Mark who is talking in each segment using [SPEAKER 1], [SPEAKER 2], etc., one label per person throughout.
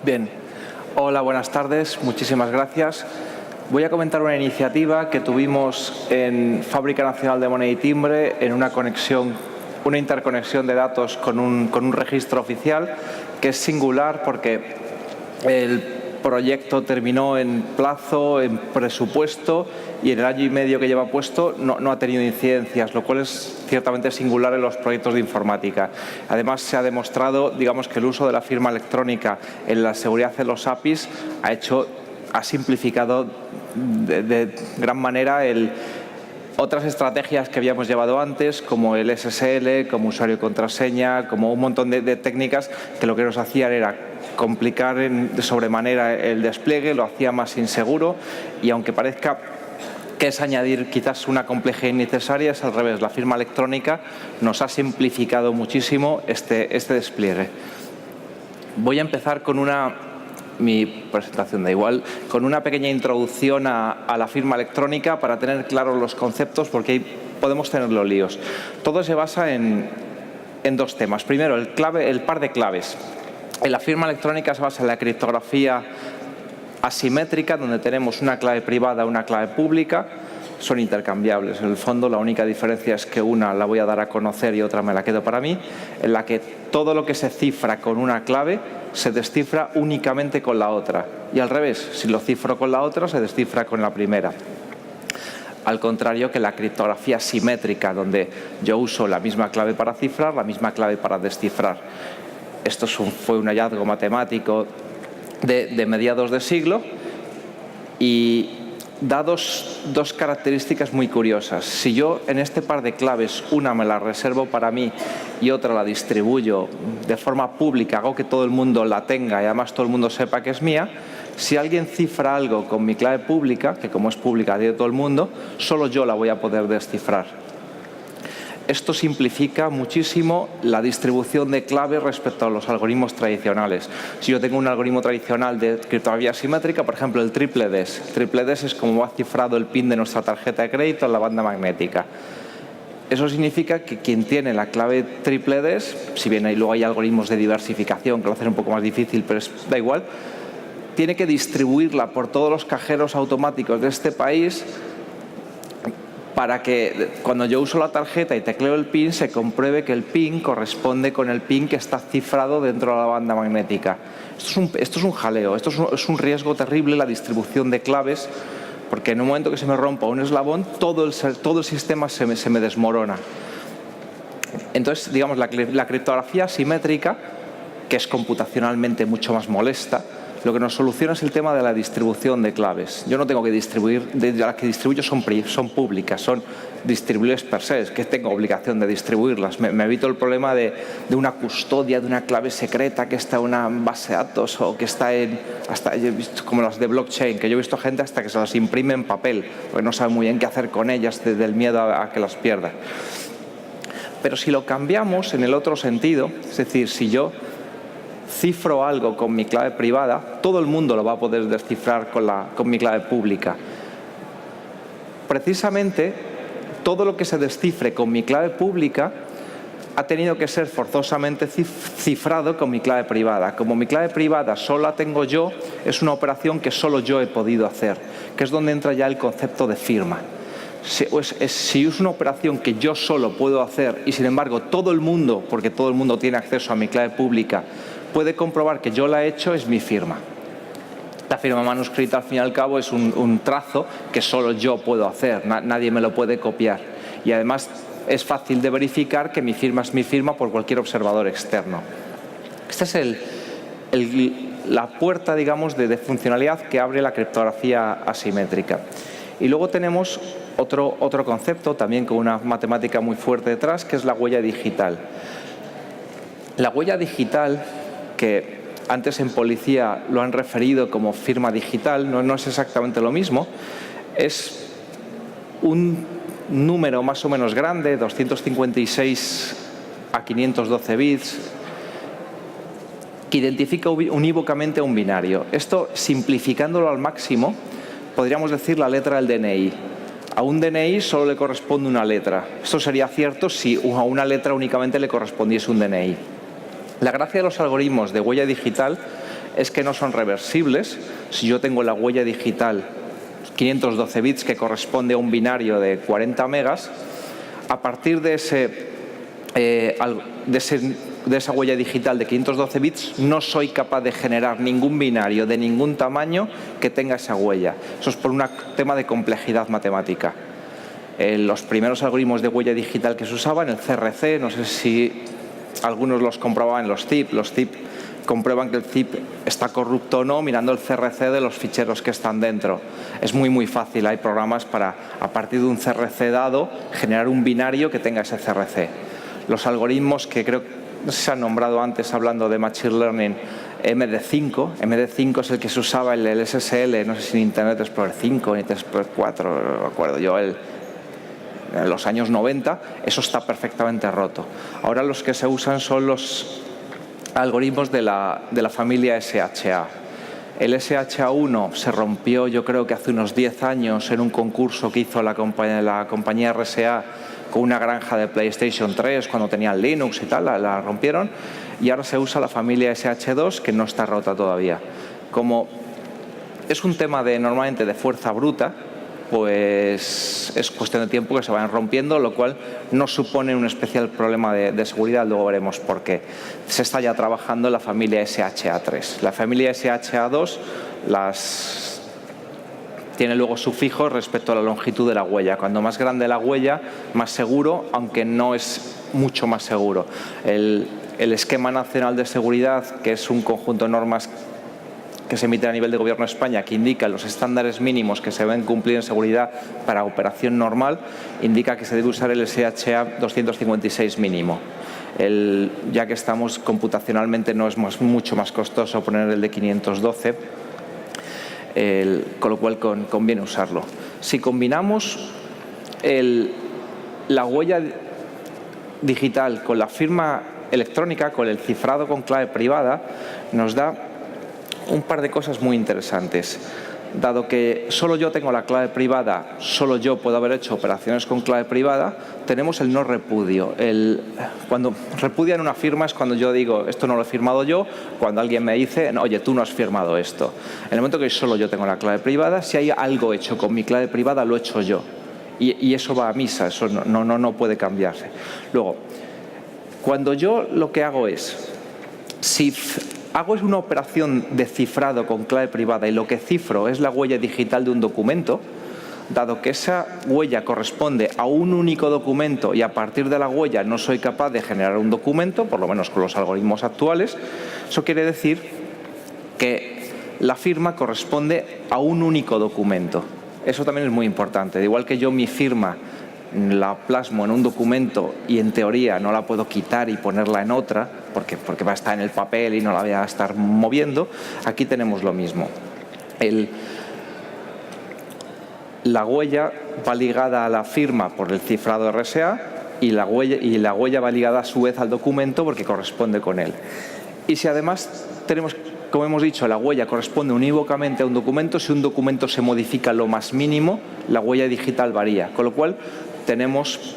[SPEAKER 1] Bien. Hola, buenas tardes. Muchísimas gracias. Voy a comentar una iniciativa que tuvimos en Fábrica Nacional de Moneda y Timbre en una interconexión de datos con un registro oficial que es singular porque el proyecto terminó en plazo, en presupuesto, y en el año y medio que lleva puesto no ha tenido incidencias, lo cual es ciertamente singular en los proyectos de informática. Además, se ha demostrado, digamos, que el uso de la firma electrónica en la seguridad de los APIs ha simplificado de gran manera otras estrategias que habíamos llevado antes, como el SSL, como usuario y contraseña, como un montón de técnicas que lo que nos hacían era complicar de sobremanera el despliegue, lo hacía más inseguro, y aunque parezca que es añadir quizás una complejidad innecesaria, es al revés. La firma electrónica nos ha simplificado muchísimo este despliegue. Voy a empezar con mi presentación da igual, con una pequeña introducción a la firma electrónica para tener claros los conceptos, porque ahí podemos tener los líos. Todo se basa en dos temas. Primero, el par de claves. En la firma electrónica se basa en la criptografía asimétrica, donde tenemos una clave privada, una clave pública. Son intercambiables. En el fondo, la única diferencia es que una la voy a dar a conocer y otra me la quedo para mí, en la que todo lo que se cifra con una clave se descifra únicamente con la otra. Y al revés, si lo cifro con la otra, se descifra con la primera. Al contrario que la criptografía simétrica, donde yo uso la misma clave para cifrar, la misma clave para descifrar. Esto fue un hallazgo matemático de mediados de siglo y da dos características muy curiosas. Si yo en este par de claves una me la reservo para mí y otra la distribuyo de forma pública, hago que todo el mundo la tenga y además todo el mundo sepa que es mía, si alguien cifra algo con mi clave pública, que como es pública de todo el mundo, solo yo la voy a poder descifrar. Esto simplifica muchísimo la distribución de claves respecto a los algoritmos tradicionales. Si yo tengo un algoritmo tradicional de criptografía simétrica, por ejemplo, el triple DES. Triple DES es como va cifrado el PIN de nuestra tarjeta de crédito en la banda magnética. Eso significa que quien tiene la clave triple DES, si bien luego hay algoritmos de diversificación que lo hacen un poco más difícil, pero da igual, tiene que distribuirla por todos los cajeros automáticos de este país para que cuando yo uso la tarjeta y tecleo el PIN se compruebe que el PIN corresponde con el PIN que está cifrado dentro de la banda magnética. Esto es un jaleo, esto es un riesgo terrible, la distribución de claves, porque en un momento que se me rompa un eslabón, todo el sistema se me desmorona. Entonces, digamos, la criptografía simétrica, que es computacionalmente mucho más molesta, lo que nos soluciona es el tema de la distribución de claves. Yo no tengo que distribuir, las que distribuyo son públicas, son distribuibles per se, es que tengo obligación de distribuirlas. Me evito el problema de una custodia de una clave secreta que está en una base de datos o que está hasta yo he visto como las de blockchain, que yo he visto gente hasta que se las imprime en papel, porque no sabe muy bien qué hacer con ellas desde el miedo a que las pierda. Pero si lo cambiamos en el otro sentido, es decir, si yo cifro algo con mi clave privada, todo el mundo lo va a poder descifrar con mi clave pública. Precisamente, todo lo que se descifre con mi clave pública ha tenido que ser forzosamente cifrado con mi clave privada. Como mi clave privada solo la tengo yo, es una operación que solo yo he podido hacer, que es donde entra ya el concepto de firma. Si es una operación que yo solo puedo hacer y sin embargo todo el mundo, porque todo el mundo tiene acceso a mi clave pública, puede comprobar que yo la he hecho, es mi firma. La firma manuscrita, al fin y al cabo, es un trazo que solo yo puedo hacer, nadie me lo puede copiar. Y además es fácil de verificar que mi firma es mi firma por cualquier observador externo. Esta es la puerta, digamos, de funcionalidad que abre la criptografía asimétrica. Y luego tenemos otro concepto, también con una matemática muy fuerte detrás, que es la huella digital. La huella digital, que antes en policía lo han referido como firma digital, no es exactamente lo mismo, es un número más o menos grande, 256 a 512 bits, que identifica unívocamente a un binario. Esto, simplificándolo al máximo, podríamos decir la letra del DNI. A un DNI solo le corresponde una letra. Esto sería cierto si a una letra únicamente le correspondiese un DNI. La gracia de los algoritmos de huella digital es que no son reversibles. Si yo tengo la huella digital 512 bits que corresponde a un binario de 40 megas, a partir de esa huella digital de 512 bits no soy capaz de generar ningún binario de ningún tamaño que tenga esa huella. Eso es por un tema de complejidad matemática. Los primeros algoritmos de huella digital que se usaban, el CRC, no sé si algunos los comprobaban en los ZIP. Los ZIP comprueban que el ZIP está corrupto o no mirando el CRC de los ficheros que están dentro. Es muy fácil, hay programas para, a partir de un CRC dado, generar un binario que tenga ese CRC. Los algoritmos que creo, no sé si se han nombrado antes hablando de Machine Learning, MD5 es el que se usaba en el SSL, no sé si en Internet Explorer 5 o Internet Explorer 4, no me acuerdo yo, en los años 90, eso está perfectamente roto. Ahora los que se usan son los algoritmos de la familia SHA. El SHA-1 se rompió, yo creo que hace unos 10 años, en un concurso que hizo la compañía RSA con una granja de PlayStation 3, cuando tenían Linux y tal, la rompieron, y ahora se usa la familia SH2, que no está rota todavía. Como es un tema normalmente de fuerza bruta, pues es cuestión de tiempo que se vayan rompiendo, lo cual no supone un especial problema de seguridad. Luego veremos por qué. Se está ya trabajando en la familia SHA-3. La familia SHA-2 tiene luego sufijos respecto a la longitud de la huella. Cuando más grande la huella, más seguro, aunque no es mucho más seguro. El Esquema Nacional de Seguridad, que es un conjunto de normas que se emite a nivel de Gobierno de España, que indica los estándares mínimos que se deben cumplir en seguridad para operación normal, indica que se debe usar el SHA 256 mínimo. Ya que estamos computacionalmente, no es mucho más costoso poner el de 512, con lo cual conviene usarlo. Si combinamos la huella digital con la firma electrónica, con el cifrado con clave privada, nos da un par de cosas muy interesantes. Dado que solo yo tengo la clave privada, solo yo puedo haber hecho operaciones con clave privada, tenemos el no repudio. Cuando repudian una firma es cuando yo digo, esto no lo he firmado yo, cuando alguien me dice, oye, tú no has firmado esto. En el momento que solo yo tengo la clave privada, si hay algo hecho con mi clave privada, lo he hecho yo. Y eso va a misa, eso no puede cambiarse. Luego, cuando yo lo que hago es, si hago una operación de cifrado con clave privada y lo que cifro es la huella digital de un documento, dado que esa huella corresponde a un único documento y a partir de la huella no soy capaz de generar un documento, por lo menos con los algoritmos actuales, eso quiere decir que la firma corresponde a un único documento. Eso también es muy importante. Igual que yo mi firma la plasmo en un documento y en teoría no la puedo quitar y ponerla en otra porque va a estar en el papel y no la voy a estar moviendo, aquí tenemos lo mismo. La huella va ligada a la firma por el cifrado RSA y la huella va ligada a su vez al documento porque corresponde con él. Y si además tenemos, como hemos dicho, la huella corresponde unívocamente a un documento, si un documento se modifica lo más mínimo, la huella digital varía, con lo cual tenemos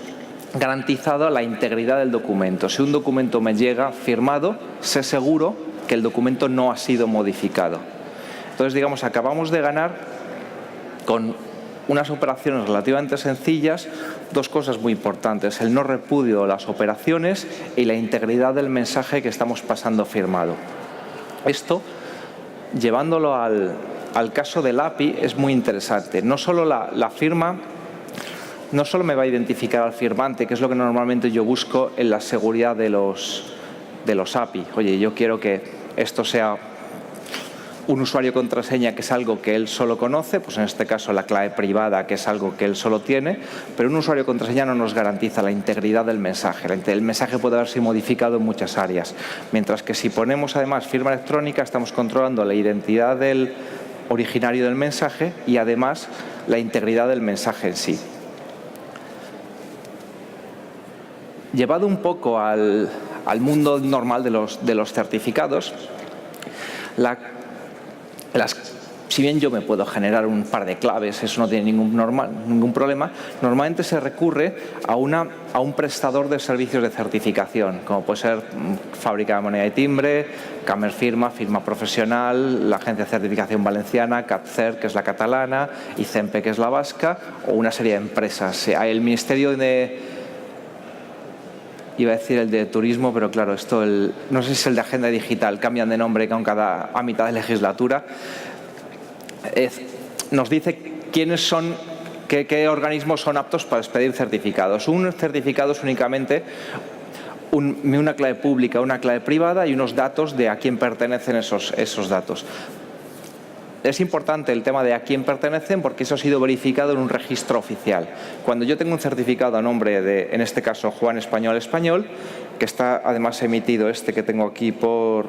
[SPEAKER 1] garantizada la integridad del documento. Si un documento me llega firmado, sé seguro que el documento no ha sido modificado. Entonces, digamos, acabamos de ganar con unas operaciones relativamente sencillas dos cosas muy importantes: el no repudio de las operaciones y la integridad del mensaje que estamos pasando firmado. Esto, llevándolo al caso del API, es muy interesante. No solo la firma no solo me va a identificar al firmante, que es lo que normalmente yo busco en la seguridad de los API. Oye, yo quiero que esto sea un usuario contraseña, que es algo que él solo conoce, pues en este caso la clave privada, que es algo que él solo tiene, pero un usuario contraseña no nos garantiza la integridad del mensaje. El mensaje puede haberse modificado en muchas áreas, mientras que si ponemos además firma electrónica, estamos controlando la identidad del originario del mensaje y además la integridad del mensaje en sí. Llevado un poco al mundo normal de los certificados, las si bien yo me puedo generar un par de claves, eso no tiene ningún problema, normalmente se recurre a un prestador de servicios de certificación, como puede ser Fábrica de Moneda y Timbre, Camerfirma, firma profesional, la Agencia de Certificación Valenciana, CatCert, que es la catalana, y CEMPE, que es la vasca, o una serie de empresas. El Ministerio de... Iba a decir el de Turismo, pero claro, no sé si es el de Agenda Digital, cambian de nombre a mitad de legislatura. Nos dice quiénes son, qué organismos son aptos para expedir certificados. Un certificado es únicamente una clave pública, una clave privada y unos datos de a quién pertenecen esos datos. Es importante el tema de a quién pertenecen porque eso ha sido verificado en un registro oficial. Cuando yo tengo un certificado a nombre de, en este caso, Juan Español Español, que está además emitido que tengo aquí por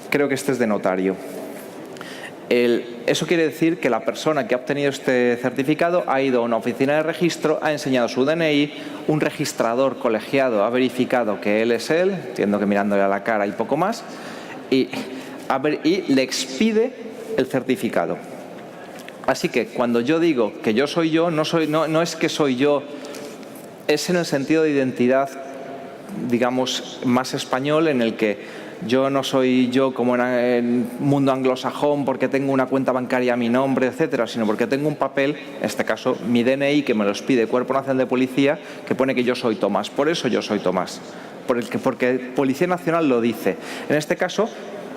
[SPEAKER 1] creo que este es de notario. Eso quiere decir que la persona que ha obtenido este certificado ha ido a una oficina de registro, ha enseñado su DNI, un registrador colegiado ha verificado que él es él, entiendo que mirándole a la cara y poco más, y le expide el certificado. Así que cuando yo digo que yo soy yo, no es que soy yo, es en el sentido de identidad, digamos, más español, en el que yo no soy yo como en el mundo anglosajón porque tengo una cuenta bancaria a mi nombre, etcétera, sino porque tengo un papel, en este caso mi DNI, que me los pide Cuerpo Nacional de Policía, que pone que yo soy Tomás. Por eso yo soy Tomás, porque Policía Nacional lo dice. En este caso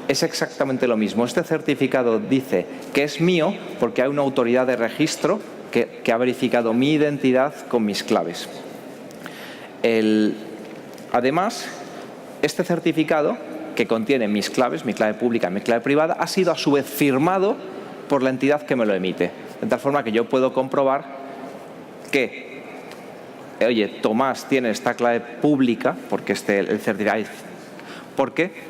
[SPEAKER 1] es exactamente lo mismo. Este certificado dice que es mío porque hay una autoridad de registro que ha verificado mi identidad con mis claves. Además, este certificado, que contiene mis claves, mi clave pública y mi clave privada, ha sido a su vez firmado por la entidad que me lo emite. De tal forma que yo puedo comprobar que, oye, Tomás tiene esta clave pública, porque el certificado, porque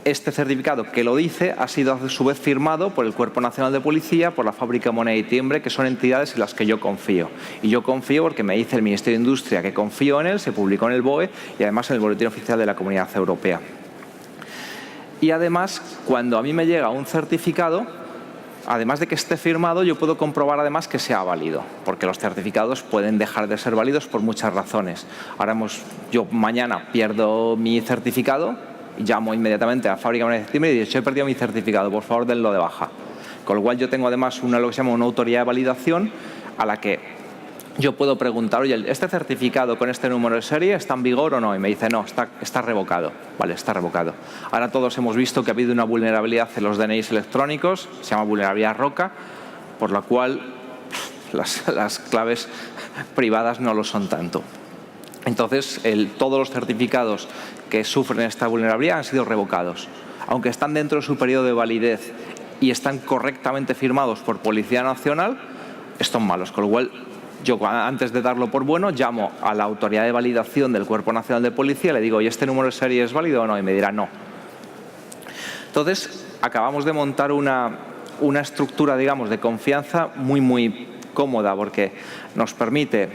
[SPEAKER 1] este certificado que lo dice ha sido a su vez firmado por el Cuerpo Nacional de Policía, por la Fábrica de Moneda y Timbre, que son entidades en las que yo confío. Y yo confío porque me dice el Ministerio de Industria que confío en él, se publicó en el BOE y además en el Boletín Oficial de la Comunidad Europea. Y además, cuando a mí me llega un certificado, además de que esté firmado, yo puedo comprobar además que sea válido, porque los certificados pueden dejar de ser válidos por muchas razones. Yo mañana pierdo mi certificado, llamo inmediatamente a la Fábrica de Moneda y Timbre y digo, he perdido mi certificado, por favor denlo de baja. Con lo cual yo tengo además lo que se llama una autoridad de validación a la que yo puedo preguntar, oye, ¿este certificado con este número de serie está en vigor o no? Y me dice, no, está revocado. Vale, está revocado. Ahora todos hemos visto que ha habido una vulnerabilidad en los DNIs electrónicos, se llama vulnerabilidad Roca, por la cual las claves privadas no lo son tanto. Entonces, todos los certificados que sufren esta vulnerabilidad han sido revocados. Aunque están dentro de su periodo de validez y están correctamente firmados por Policía Nacional, están malos. Con lo cual, yo antes de darlo por bueno, llamo a la autoridad de validación del Cuerpo Nacional de Policía y le digo, ¿y este número de serie es válido o no? Y me dirá no. Entonces, acabamos de montar una estructura, digamos, de confianza muy, muy cómoda, porque nos permite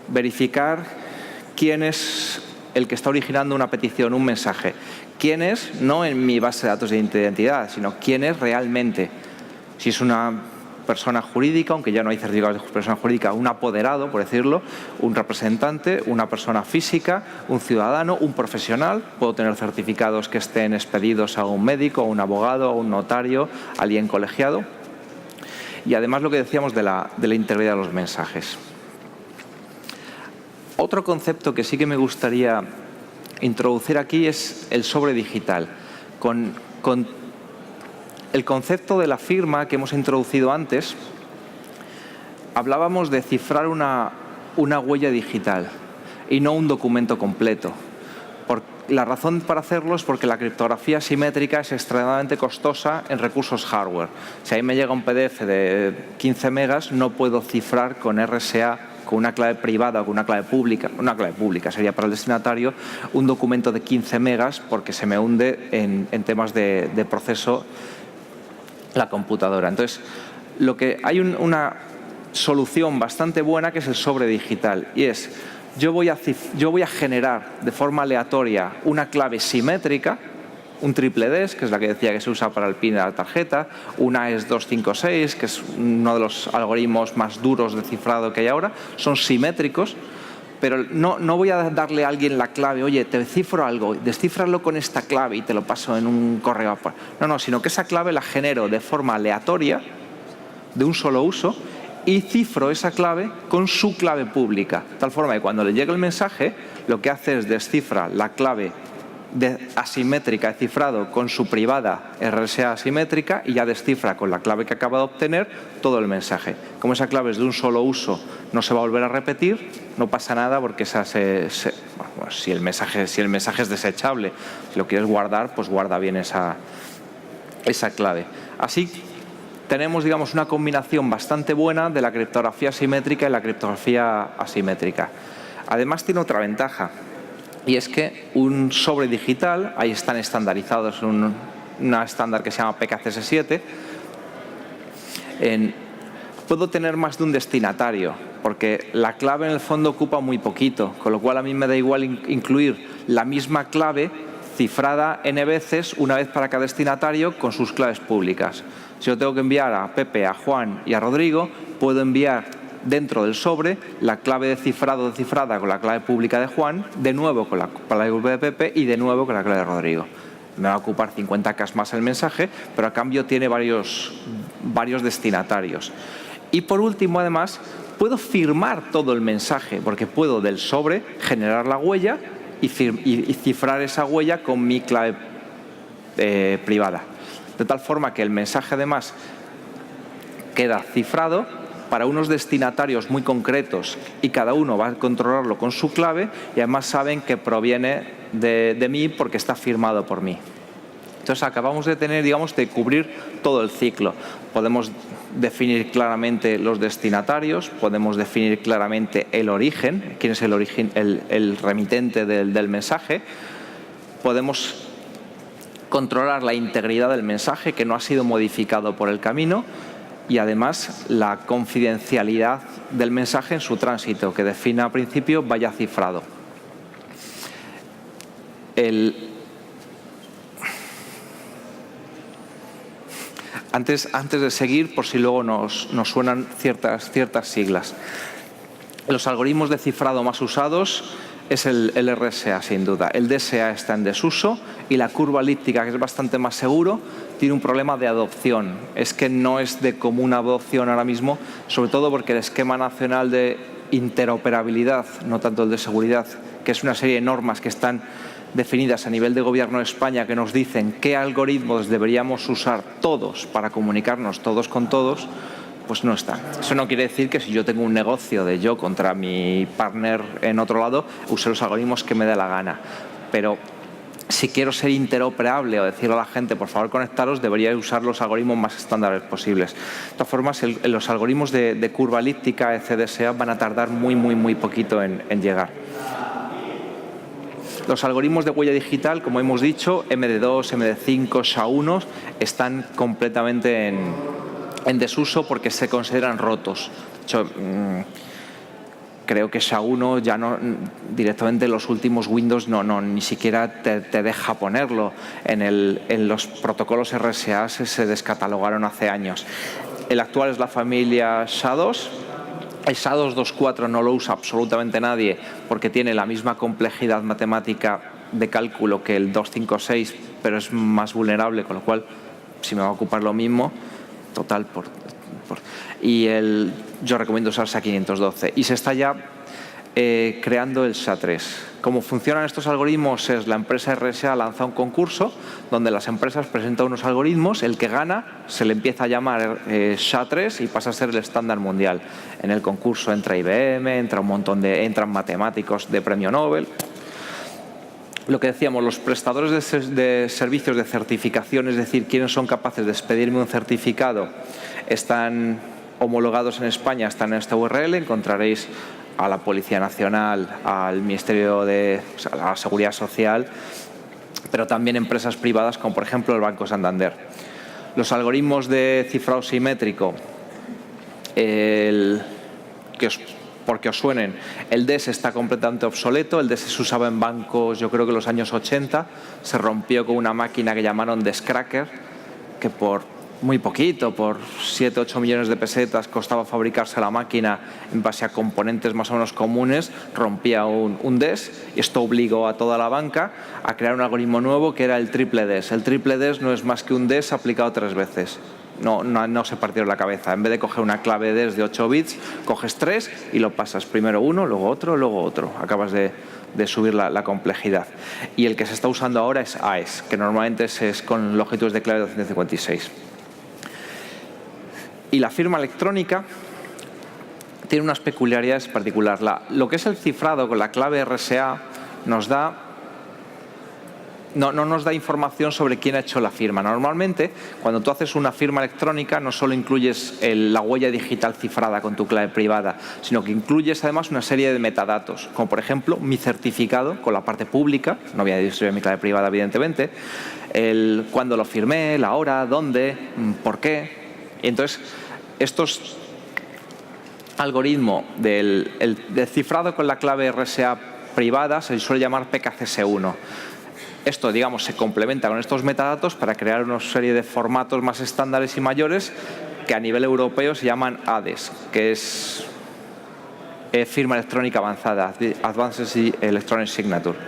[SPEAKER 1] verificar quién es el que está originando una petición, un mensaje. ¿Quién es? No en mi base de datos de identidad, sino quién es realmente. Si es una persona jurídica, aunque ya no hay certificados de persona jurídica, un apoderado, por decirlo, un representante, una persona física, un ciudadano, un profesional. Puedo tener certificados que estén expedidos a un médico, a un abogado, a un notario, a alguien colegiado. Y además lo que decíamos de la integridad de los mensajes. Otro concepto que sí que me gustaría introducir aquí es el sobre digital. Con el concepto de la firma que hemos introducido antes, hablábamos de cifrar una huella digital y no un documento completo. La razón para hacerlo es porque la criptografía simétrica es extremadamente costosa en recursos hardware. Si a mí me llega un PDF de 15 megas, no puedo cifrar con RSA, con una clave privada o con una clave pública sería para el destinatario, un documento de 15 megas porque se me hunde en temas de proceso la computadora. Entonces, hay una solución bastante buena que es el sobre digital y es, yo voy a generar de forma aleatoria una clave simétrica un triple DES, que es la que decía que se usa para el PIN de la tarjeta, una AES 256, que es uno de los algoritmos más duros de cifrado que hay ahora, son simétricos, pero no voy a darle a alguien la clave, oye, te cifro algo, descífralo con esta clave y te lo paso en un correo. No, sino que esa clave la genero de forma aleatoria, de un solo uso, y cifro esa clave con su clave pública. De tal forma que cuando le llegue el mensaje, lo que hace es descifra la clave asimétrica de cifrado con su privada RSA asimétrica y ya descifra con la clave que acaba de obtener todo el mensaje. Como esa clave es de un solo uso, no se va a volver a repetir, no pasa nada porque si el mensaje es desechable, si lo quieres guardar, pues guarda bien esa clave. Así tenemos, digamos, una combinación bastante buena de la criptografía simétrica y la criptografía asimétrica. Además tiene otra ventaja, y es que un sobre digital, ahí están estandarizados en una estándar que se llama PKCS7, puedo tener más de un destinatario, porque la clave en el fondo ocupa muy poquito, con lo cual a mí me da igual incluir la misma clave cifrada n veces, una vez para cada destinatario, con sus claves públicas. Si yo tengo que enviar a Pepe, a Juan y a Rodrigo, puedo enviar dentro del sobre la clave de cifrado cifrada con la clave pública de Juan, de nuevo con la clave de Pepe y de nuevo con la clave de Rodrigo. Me va a ocupar 50K más el mensaje, pero a cambio tiene varios destinatarios. Y por último, además, puedo firmar todo el mensaje, porque puedo del sobre generar la huella y cifrar esa huella con mi clave privada. De tal forma que el mensaje además queda cifrado para unos destinatarios muy concretos y cada uno va a controlarlo con su clave y además saben que proviene de mí porque está firmado por mí. Entonces acabamos de tener, digamos, de cubrir todo el ciclo. Podemos definir claramente los destinatarios, podemos definir claramente el origen, quién es el origen, el remitente del mensaje, podemos controlar la integridad del mensaje que no ha sido modificado por el camino y además la confidencialidad del mensaje en su tránsito, que define al principio vaya cifrado. Antes de seguir, por si luego nos suenan ciertas siglas. Los algoritmos de cifrado más usados es el RSA, sin duda. El DSA está en desuso y la curva elíptica, que es bastante más seguro, tiene un problema de adopción. Es que no es de común adopción ahora mismo, sobre todo porque el esquema nacional de interoperabilidad, no tanto el de seguridad, que es una serie de normas que están definidas a nivel de Gobierno de España que nos dicen qué algoritmos deberíamos usar todos para comunicarnos todos con todos, pues no está. Eso no quiere decir que si yo tengo un negocio de yo contra mi partner en otro lado, use los algoritmos que me dé la gana. Pero si quiero ser interoperable o decirle a la gente, por favor, conectaros, debería usar los algoritmos más estándares posibles. De todas formas, los algoritmos de curva elíptica, ECDSA, van a tardar muy poquito en llegar. Los algoritmos de huella digital, como hemos dicho, MD2, MD5, SHA-1, están completamente en desuso porque se consideran rotos. De hecho, creo que SHA-1 ya no, directamente en los últimos Windows ni siquiera te deja ponerlo. En los protocolos RSA se descatalogaron hace años. El actual es la familia SHA-2. El SHA-2 2.4 no lo usa absolutamente nadie porque tiene la misma complejidad matemática de cálculo que el 2.5.6, pero es más vulnerable, con lo cual, si me va a ocupar lo mismo, total. Yo recomiendo usar SHA-512. Y se está ya creando el SHA-3. Cómo funcionan estos algoritmos es la empresa RSA lanza un concurso donde las empresas presentan unos algoritmos, el que gana se le empieza a llamar SHA-3 y pasa a ser el estándar mundial. En el concurso entra IBM, entran matemáticos de premio Nobel. Lo que decíamos, los prestadores de servicios de certificación, es decir, quienes son capaces de expedirme un certificado, están homologados en España, están en esta URL, encontraréis a la Policía Nacional, al Ministerio de la Seguridad Social, pero también empresas privadas como por ejemplo el Banco Santander. Los algoritmos de cifrado simétrico, que os porque os suenen, el DES está completamente obsoleto. El DES se usaba en bancos, yo creo que en los años 80, se rompió con una máquina que llamaron Descracker, que por muy poquito, por 7-8 millones de pesetas costaba fabricarse la máquina en base a componentes más o menos comunes, rompía un DES, y esto obligó a toda la banca a crear un algoritmo nuevo que era el triple DES. El triple DES no es más que un DES aplicado 3 veces. No se partieron la cabeza. En vez de coger una clave DES de 8 bits, coges 3 y lo pasas primero uno, luego otro, luego otro. Acabas de subir la complejidad. Y el que se está usando ahora es AES, que normalmente es con longitudes de clave de 256. Y la firma electrónica tiene unas peculiaridades particulares. Lo que es el cifrado con la clave RSA no nos da información sobre quién ha hecho la firma. Normalmente, cuando tú haces una firma electrónica, no solo incluyes la huella digital cifrada con tu clave privada, sino que incluyes además una serie de metadatos, como por ejemplo mi certificado con la parte pública, no voy a distribuir mi clave privada evidentemente, el cuándo lo firmé, la hora, dónde, por qué. Y entonces, estos algoritmos del cifrado con la clave RSA privada se suele llamar PKCS1. Esto, digamos, se complementa con estos metadatos para crear una serie de formatos más estándares y mayores que a nivel europeo se llaman ADES, que es firma electrónica avanzada, Advanced Electronic Signature.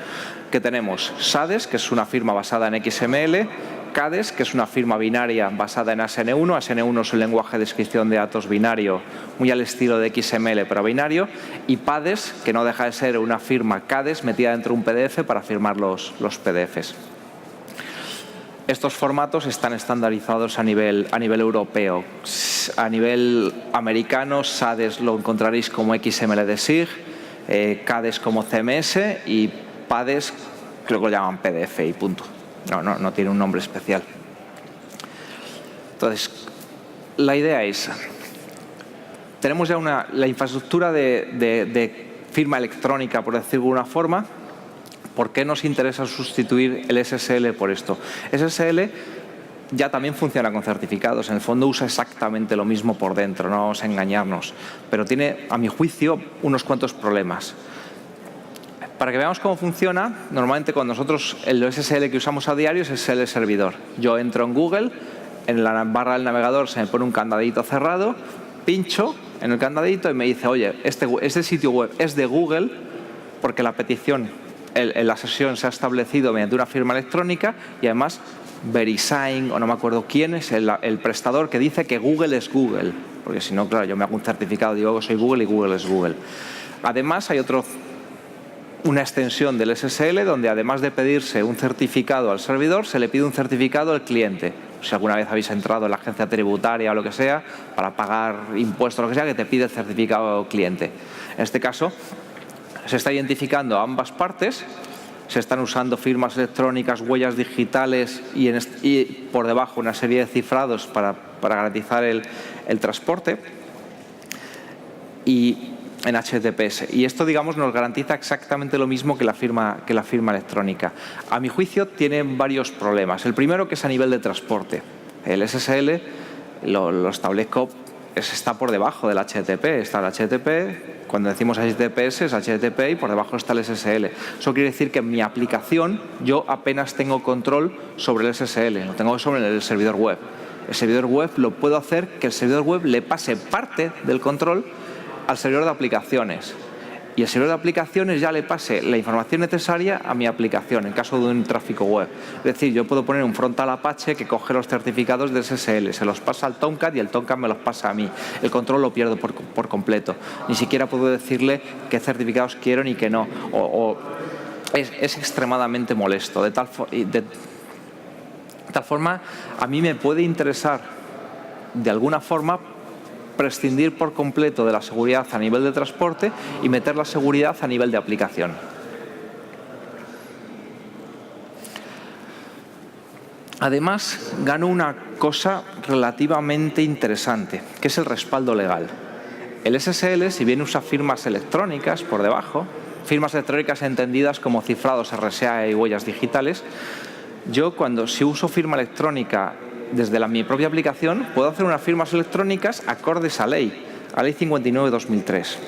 [SPEAKER 1] Que tenemos SADES, que es una firma basada en XML, CADES, que es una firma binaria basada en ASN1. ASN1 es un lenguaje de descripción de datos binario muy al estilo de XML, pero binario. Y PADES, que no deja de ser una firma CADES metida dentro de un PDF para firmar los PDFs. Estos formatos están estandarizados a nivel europeo. A nivel americano, SADES lo encontraréis como XML-DSIG, CADES como CMS y PADES creo que lo llaman PDF y punto. No tiene un nombre especial. Entonces, la idea es, tenemos ya la infraestructura de firma electrónica, por decirlo de alguna forma. ¿Por qué nos interesa sustituir el SSL por esto? SSL ya también funciona con certificados. En el fondo usa exactamente lo mismo por dentro, no vamos a engañarnos. Pero tiene, a mi juicio, unos cuantos problemas. Para que veamos cómo funciona, normalmente cuando nosotros el SSL que usamos a diario es SSL servidor. Yo entro en Google, en la barra del navegador se me pone un candadito cerrado, pincho en el candadito y me dice, oye, este sitio web es de Google porque la petición, la sesión se ha establecido mediante una firma electrónica y además VeriSign, o no me acuerdo quién es el prestador que dice que Google es Google. Porque si no, claro, yo me hago un certificado, digo que soy Google y Google es Google. Además hay una extensión del SSL donde además de pedirse un certificado al servidor, se le pide un certificado al cliente. Si alguna vez habéis entrado en la agencia tributaria o lo que sea, para pagar impuestos o lo que sea, que te pide el certificado al cliente. En este caso, se está identificando a ambas partes, se están usando firmas electrónicas, huellas digitales y por debajo una serie de cifrados para garantizar el transporte. Y en HTTPS. Y esto, digamos, nos garantiza exactamente lo mismo que la firma electrónica. A mi juicio, tiene varios problemas. El primero, que es a nivel de transporte. El SSL, lo establezco, está por debajo del HTTP. Está el HTTP, cuando decimos HTTPS es HTTP y por debajo está el SSL. Eso quiere decir que en mi aplicación yo apenas tengo control sobre el SSL, lo tengo sobre el servidor web. El servidor web lo puedo hacer que el servidor web le pase parte del control al servidor de aplicaciones y el servidor de aplicaciones ya le pase la información necesaria a mi aplicación en caso de un tráfico web. Es decir, yo puedo poner un frontal Apache que coge los certificados de SSL, se los pasa al Tomcat y el Tomcat me los pasa a mí. El control lo pierdo por completo. Ni siquiera puedo decirle qué certificados quiero ni qué no. Es extremadamente molesto. De tal forma, a mí me puede interesar de alguna forma prescindir por completo de la seguridad a nivel de transporte y meter la seguridad a nivel de aplicación. Además, gano una cosa relativamente interesante, que es el respaldo legal. El SSL, si bien usa firmas electrónicas por debajo, firmas electrónicas entendidas como cifrados RSA y huellas digitales, yo si uso firma electrónica desde mi propia aplicación, puedo hacer unas firmas electrónicas acordes a la ley 59/2003.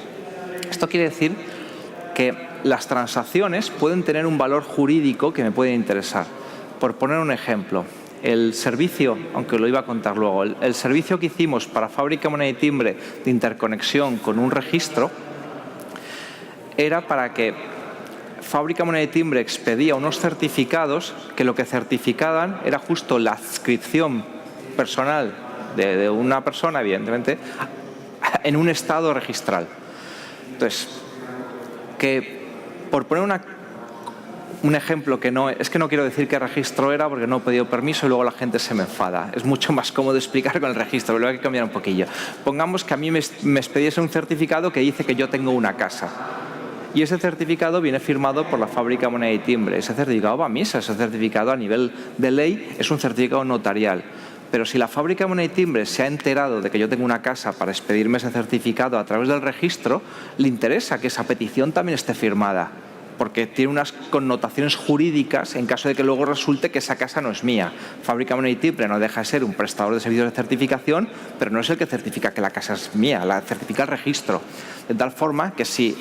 [SPEAKER 1] Esto quiere decir que las transacciones pueden tener un valor jurídico que me puede interesar. Por poner un ejemplo, el servicio, aunque lo iba a contar luego, el servicio que hicimos para Fábrica Moneda y Timbre de interconexión con un registro era para que Fábrica Moneda y Timbre expedía unos certificados que lo que certificaban era justo la adscripción personal de una persona, evidentemente, en un estado registral. Entonces, por poner un ejemplo que no quiero decir qué registro era porque no he pedido permiso y luego la gente se me enfada. Es mucho más cómodo explicar con el registro, pero hay que cambiar un poquillo. Pongamos que a mí me expediese un certificado que dice que yo tengo una casa. Y ese certificado viene firmado por la Fábrica Moneda y Timbre. Ese certificado va a misa, ese certificado a nivel de ley es un certificado notarial. Pero si la Fábrica Moneda y Timbre se ha enterado de que yo tengo una casa para expedirme ese certificado a través del registro, le interesa que esa petición también esté firmada, porque tiene unas connotaciones jurídicas en caso de que luego resulte que esa casa no es mía. Fábrica Moneda y Timbre no deja de ser un prestador de servicios de certificación, pero no es el que certifica que la casa es mía, la certifica el registro. De tal forma que si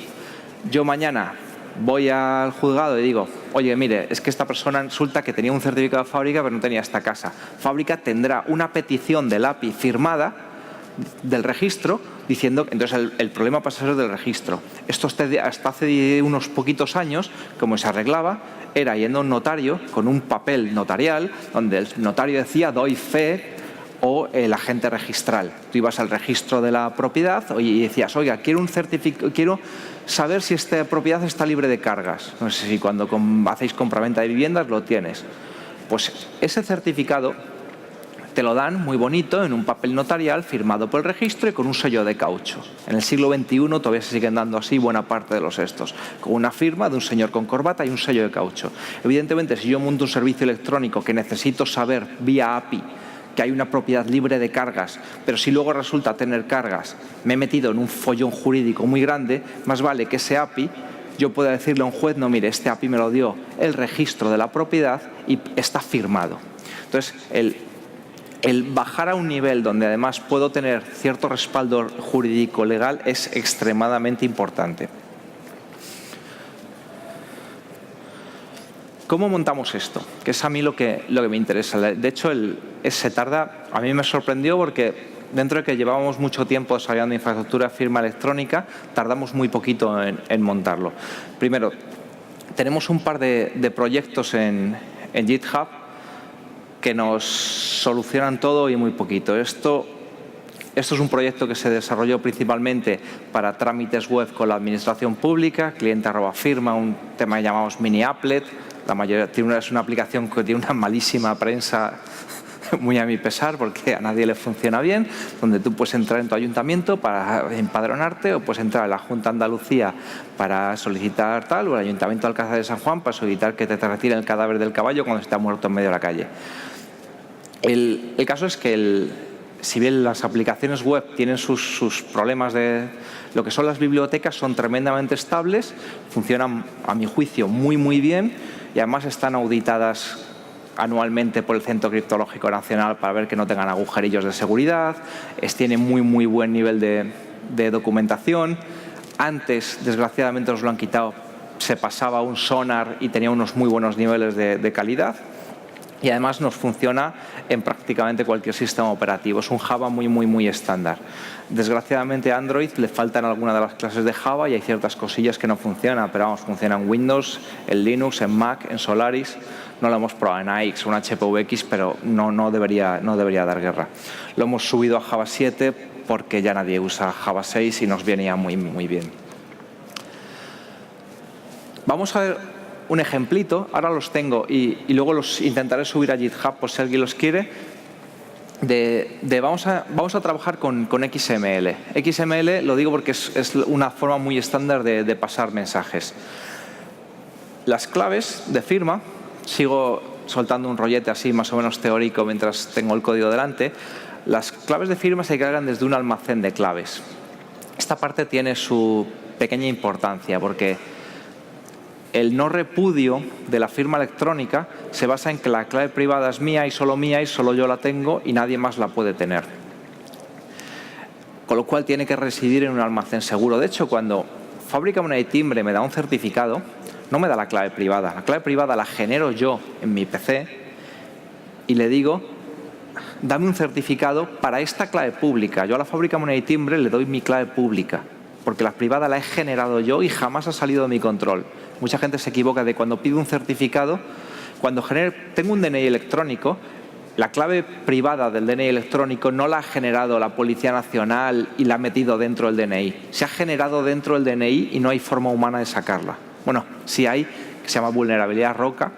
[SPEAKER 1] yo mañana voy al juzgado y digo, oye, mire, es que esta persona resulta que tenía un certificado de fábrica pero no tenía esta casa. Fábrica tendrá una petición del API firmada del registro diciendo, entonces el problema pasa a ser del registro. Esto hasta hace unos poquitos años, como se arreglaba, era yendo a un notario con un papel notarial donde el notario decía doy fe o el agente registral. Tú ibas al registro de la propiedad y decías, oiga, quiero saber si esta propiedad está libre de cargas. No sé si cuando hacéis compraventa de viviendas lo tienes. Pues ese certificado te lo dan muy bonito en un papel notarial firmado por el registro y con un sello de caucho. En el siglo XXI todavía se siguen dando así buena parte de los estos, con una firma de un señor con corbata y un sello de caucho. Evidentemente, si yo monto un servicio electrónico que necesito saber vía API que hay una propiedad libre de cargas, pero si luego resulta tener cargas, me he metido en un follón jurídico muy grande, más vale que ese API yo pueda decirle a un juez, no, mire, este API me lo dio el registro de la propiedad y está firmado. Entonces, el bajar a un nivel donde además puedo tener cierto respaldo jurídico legal es extremadamente importante. ¿Cómo montamos esto? Que es a mí lo que me interesa. De hecho, se tarda, a mí me sorprendió porque dentro de que llevábamos mucho tiempo desarrollando infraestructura de firma electrónica, tardamos muy poquito en montarlo. Primero, tenemos un par de proyectos en GitHub que nos solucionan todo y muy poquito. Esto es un proyecto que se desarrolló principalmente para trámites web con la administración pública, cliente@firma, un tema que llamamos mini applet. La mayoría es una aplicación que tiene una malísima prensa, muy a mi pesar, porque a nadie le funciona bien, donde tú puedes entrar en tu ayuntamiento para empadronarte o puedes entrar a la Junta de Andalucía para solicitar tal, o al Ayuntamiento de Alcázar de San Juan para solicitar que te retiren el cadáver del caballo cuando está muerto en medio de la calle. El caso es que si bien las aplicaciones web tienen sus problemas de lo que son las bibliotecas, son tremendamente estables, funcionan a mi juicio muy bien y además están auditadas anualmente por el Centro Criptológico Nacional para ver que no tengan agujerillos de seguridad, tienen muy buen nivel de documentación. Antes, desgraciadamente, nos lo han quitado, se pasaba un sonar y tenía unos muy buenos niveles de calidad. Y además nos funciona en prácticamente cualquier sistema operativo. Es un Java muy estándar. Desgraciadamente a Android le faltan algunas de las clases de Java y hay ciertas cosillas que no funcionan, pero vamos, funciona en Windows, en Linux, en Mac, en Solaris. No lo hemos probado en AX o en HPVX, pero no debería dar guerra. Lo hemos subido a Java 7 porque ya nadie usa Java 6 y nos viene ya muy bien. Vamos a ver un ejemplito, ahora los tengo y luego los intentaré subir a GitHub por si alguien los quiere. Vamos a trabajar con XML. XML lo digo porque es una forma muy estándar de pasar mensajes. Las claves de firma, sigo soltando un rollete así más o menos teórico mientras tengo el código delante. Las claves de firma se cargan desde un almacén de claves. Esta parte tiene su pequeña importancia porque el no repudio de la firma electrónica se basa en que la clave privada es mía y solo yo la tengo y nadie más la puede tener. Con lo cual tiene que residir en un almacén seguro. De hecho, cuando Fábrica Moneda y Timbre me da un certificado, no me da la clave privada. La clave privada la genero yo en mi PC y le digo, dame un certificado para esta clave pública. Yo a la Fábrica Moneda y Timbre le doy mi clave pública, porque la privada la he generado yo y jamás ha salido de mi control. Mucha gente se equivoca de cuando pide un certificado, cuando tengo un DNI electrónico, la clave privada del DNI electrónico no la ha generado la Policía Nacional y la ha metido dentro del DNI. Se ha generado dentro del DNI y no hay forma humana de sacarla. Bueno, sí hay, que se llama vulnerabilidad Roca,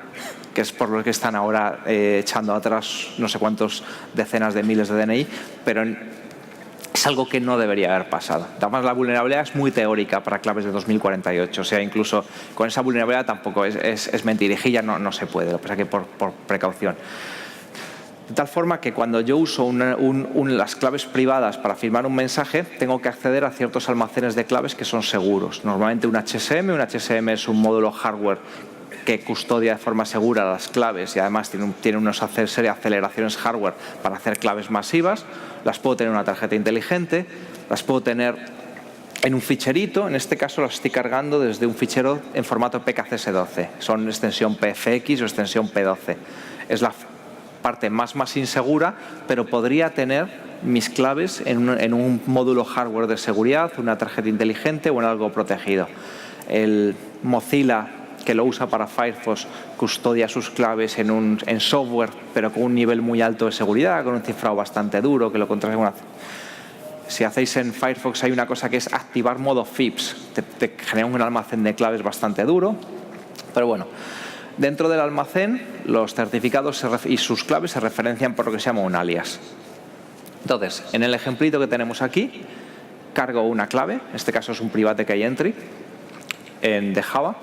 [SPEAKER 1] que es por lo que están ahora echando atrás no sé cuántos decenas de miles de DNI, pero es algo que no debería haber pasado. Además, la vulnerabilidad es muy teórica para claves de 2048, o sea, incluso con esa vulnerabilidad tampoco es mentirijilla, no se puede, lo que pasa es que por precaución. De tal forma que cuando yo uso las claves privadas para firmar un mensaje, tengo que acceder a ciertos almacenes de claves que son seguros. Normalmente un HSM es un módulo hardware que custodia de forma segura las claves y además tiene una serie de aceleraciones hardware para hacer claves masivas. Las puedo tener en una tarjeta inteligente, las puedo tener en un ficherito. En este caso las estoy cargando desde un fichero en formato PKCS12. Son extensión PFX o extensión P12. Es la parte más insegura, pero podría tener mis claves en un módulo hardware de seguridad, una tarjeta inteligente o en algo protegido. El Mozilla, que lo usa para Firefox, custodia sus claves en software, pero con un nivel muy alto de seguridad, con un cifrado bastante duro, que lo contrae una... Si hacéis en Firefox hay una cosa que es activar modo FIPS, te genera un almacén de claves bastante duro, pero bueno. Dentro del almacén, los certificados y sus claves se referencian por lo que se llama un alias. Entonces, en el ejemplito que tenemos aquí, cargo una clave, en este caso es un private key entry de Java.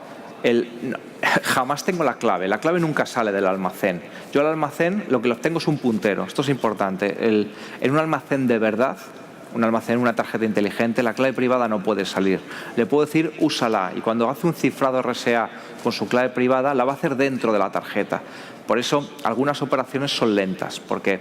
[SPEAKER 1] Jamás tengo la clave nunca sale del almacén. Yo al almacén lo que obtengo es un puntero, esto es importante. En un almacén de verdad, una tarjeta inteligente, la clave privada no puede salir. Le puedo decir, úsala, y cuando hace un cifrado RSA con su clave privada, la va a hacer dentro de la tarjeta. Por eso, algunas operaciones son lentas, porque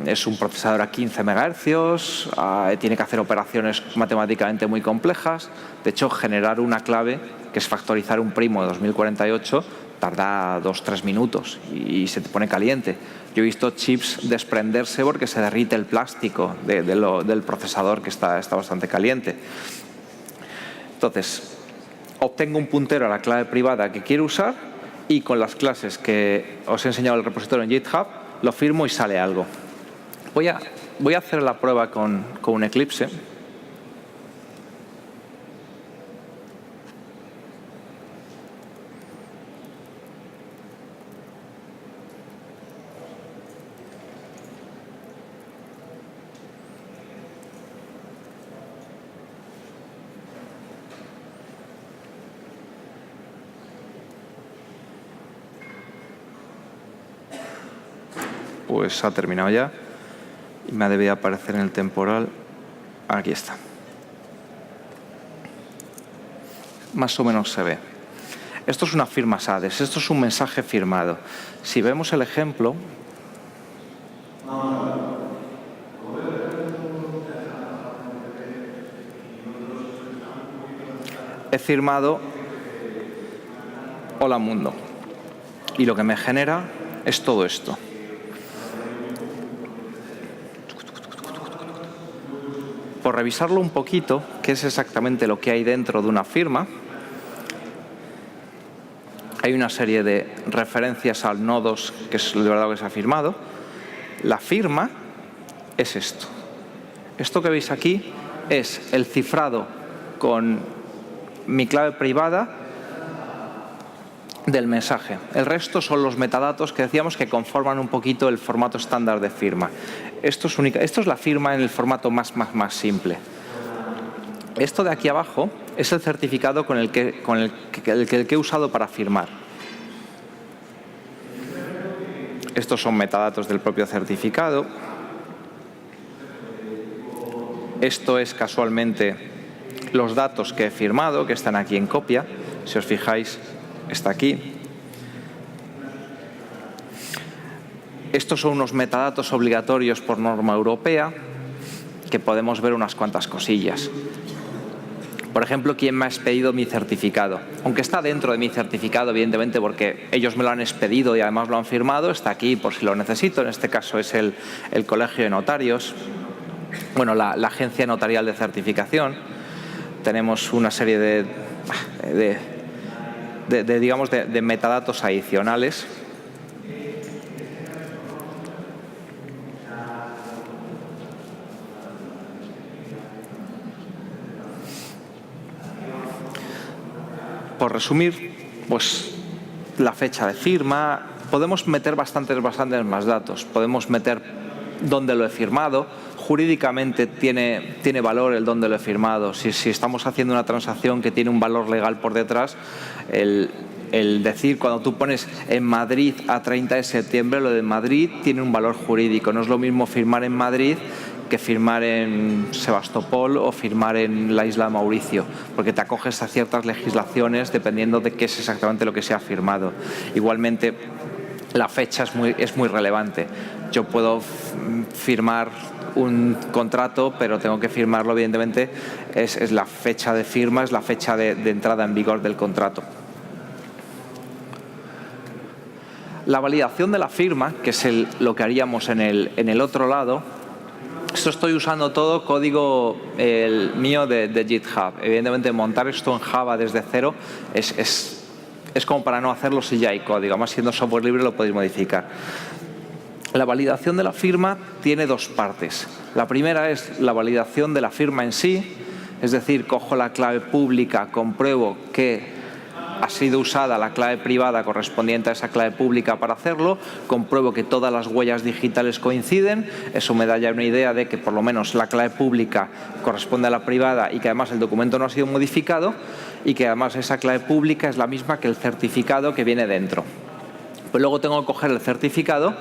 [SPEAKER 1] es un procesador a 15 MHz, tiene que hacer operaciones matemáticamente muy complejas. De hecho, generar una clave, que es factorizar un primo de 2048, tarda 2-3 minutos y se te pone caliente. Yo he visto chips desprenderse porque se derrite el plástico del procesador, que está bastante caliente. Entonces, obtengo un puntero a la clave privada que quiero usar y con las clases que os he enseñado en el repositorio en GitHub, lo firmo y sale algo. Voy a hacer la prueba con un Eclipse. Pues ha terminado ya y me debe aparecer en el temporal. Aquí está. Más o menos se ve. Esto es una firma SADES, esto es un mensaje firmado. Si vemos el ejemplo, he firmado Hola Mundo y lo que me genera es todo esto. Por revisarlo un poquito, qué es exactamente lo que hay dentro de una firma, hay una serie de referencias a nodos, que es de verdad lo que se ha firmado. La firma es esto. Esto que veis aquí es el cifrado con mi clave privada del mensaje. El resto son los metadatos que decíamos que conforman un poquito el formato estándar de firma. Esto es la firma en el formato más simple. Esto de aquí abajo es el certificado con el que he usado para firmar. Estos son metadatos del propio certificado. Esto es casualmente los datos que he firmado, que están aquí en copia. Si os fijáis, está aquí. Estos son unos metadatos obligatorios por norma europea, que podemos ver unas cuantas cosillas. Por ejemplo, ¿quién me ha expedido mi certificado? Aunque está dentro de mi certificado, evidentemente, porque ellos me lo han expedido y además lo han firmado, está aquí por si lo necesito. En este caso es el Colegio de Notarios, bueno, la Agencia Notarial de Certificación. Tenemos una serie de metadatos adicionales. Por resumir, pues la fecha de firma, podemos meter bastantes más datos, podemos meter dónde lo he firmado, jurídicamente tiene valor el dónde lo he firmado. Si estamos haciendo una transacción que tiene un valor legal por detrás, el decir cuando tú pones en Madrid a 30 de septiembre, lo de Madrid tiene un valor jurídico. No es lo mismo firmar en Madrid que firmar en Sebastopol o firmar en la isla de Mauricio, porque te acoges a ciertas legislaciones dependiendo de qué es exactamente lo que se ha firmado. Igualmente, la fecha es muy relevante. Yo puedo firmar un contrato, pero tengo que firmarlo, evidentemente, es la fecha de firma, es la fecha de entrada en vigor del contrato. La validación de la firma, que es lo que haríamos en el otro lado. Esto estoy usando todo código mío de GitHub. Evidentemente, montar esto en Java desde cero es como para no hacerlo si ya hay código. Además, siendo software libre lo podéis modificar. La validación de la firma tiene dos partes. La primera es la validación de la firma en sí, es decir, cojo la clave pública, compruebo que ha sido usada la clave privada correspondiente a esa clave pública para hacerlo, compruebo que todas las huellas digitales coinciden, eso me da ya una idea de que por lo menos la clave pública corresponde a la privada y que además el documento no ha sido modificado y que además esa clave pública es la misma que el certificado que viene dentro. Pues luego tengo que coger el certificado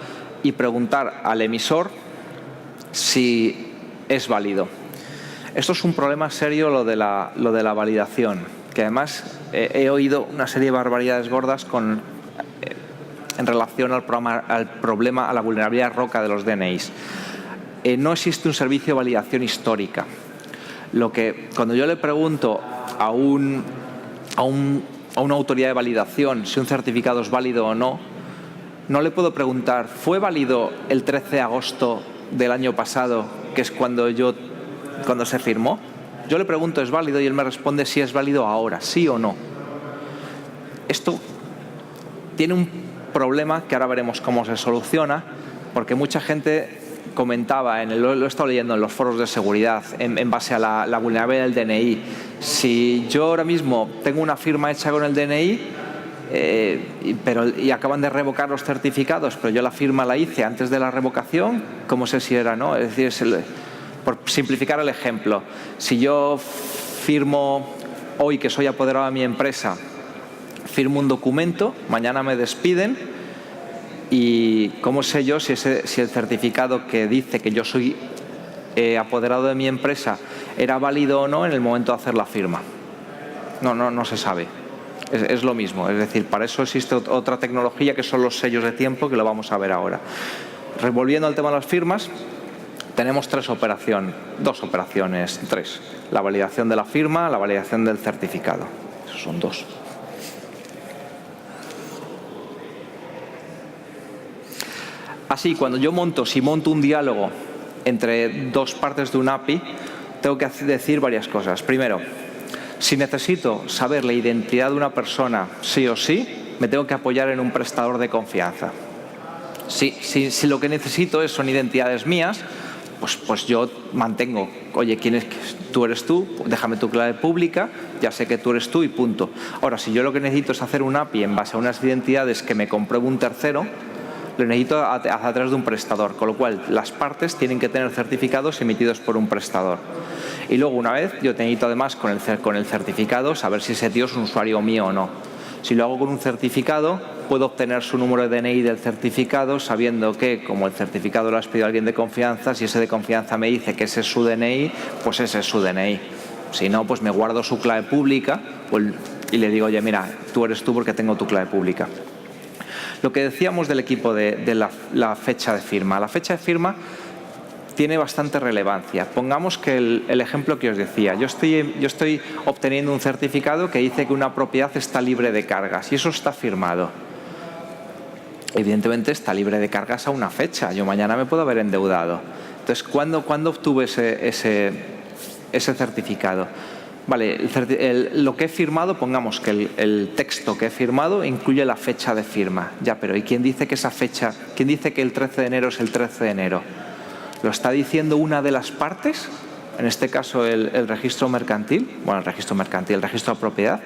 [SPEAKER 1] y preguntar al emisor si es válido. Esto es un problema serio, lo de la validación, que además he oído una serie de barbaridades gordas en relación al problema, a la vulnerabilidad roca de los DNIs. No existe un servicio de validación histórica. Cuando yo le pregunto a una autoridad de validación si un certificado es válido o no, no le puedo preguntar, ¿fue válido el 13 de agosto del año pasado, que es cuando se firmó? Yo le pregunto, ¿es válido? Y él me responde si es válido ahora, sí o no. Esto tiene un problema que ahora veremos cómo se soluciona, porque mucha gente comentaba, lo he estado leyendo en los foros de seguridad, en base a la vulnerabilidad del DNI. Si yo ahora mismo tengo una firma hecha con el DNI, y acaban de revocar los certificados, pero yo la firma la hice antes de la revocación, ¿cómo sé si era no? Es decir, por simplificar el ejemplo, si yo firmo hoy que soy apoderado de mi empresa, firmo un documento, mañana me despiden, y ¿cómo sé yo si el certificado que dice que yo soy apoderado de mi empresa era válido o no en el momento de hacer la firma? No se sabe. Es lo mismo, es decir, para eso existe otra tecnología que son los sellos de tiempo, que lo vamos a ver ahora. Volviendo al tema de las firmas, tenemos tres operaciones. La validación de la firma, la validación del certificado. Esos son dos. Así, cuando yo monto un diálogo entre dos partes de un API, tengo que decir varias cosas. Primero, si necesito saber la identidad de una persona sí o sí, me tengo que apoyar en un prestador de confianza. Si lo que necesito son identidades mías, pues yo mantengo, oye, tú eres tú, déjame tu clave pública, ya sé que tú eres tú y punto. Ahora, si yo lo que necesito es hacer un API en base a unas identidades que me compruebe un tercero, lo necesito a través de un prestador, con lo cual las partes tienen que tener certificados emitidos por un prestador. Y luego, una vez, yo necesito además con el certificado saber si ese tío es un usuario mío o no. Si lo hago con un certificado, puedo obtener su número de DNI del certificado, sabiendo que, como el certificado lo ha pedido a alguien de confianza, si ese de confianza me dice que ese es su DNI, pues ese es su DNI. Si no, pues me guardo su clave pública y le digo, oye, mira, tú eres tú porque tengo tu clave pública. Lo que decíamos del equipo de la fecha de firma. La fecha de firma tiene bastante relevancia. Pongamos que el ejemplo que os decía, yo estoy obteniendo un certificado que dice que una propiedad está libre de cargas y eso está firmado. Evidentemente está libre de cargas a una fecha, yo mañana me puedo haber endeudado. Entonces, ¿cuándo obtuve ese certificado? Vale, lo que he firmado, pongamos que el texto que he firmado incluye la fecha de firma. Ya, pero ¿y quién dice que esa fecha, quién dice que el 13 de enero es el 13 de enero? ¿Lo está diciendo una de las partes? En este caso el registro mercantil, el registro de propiedad.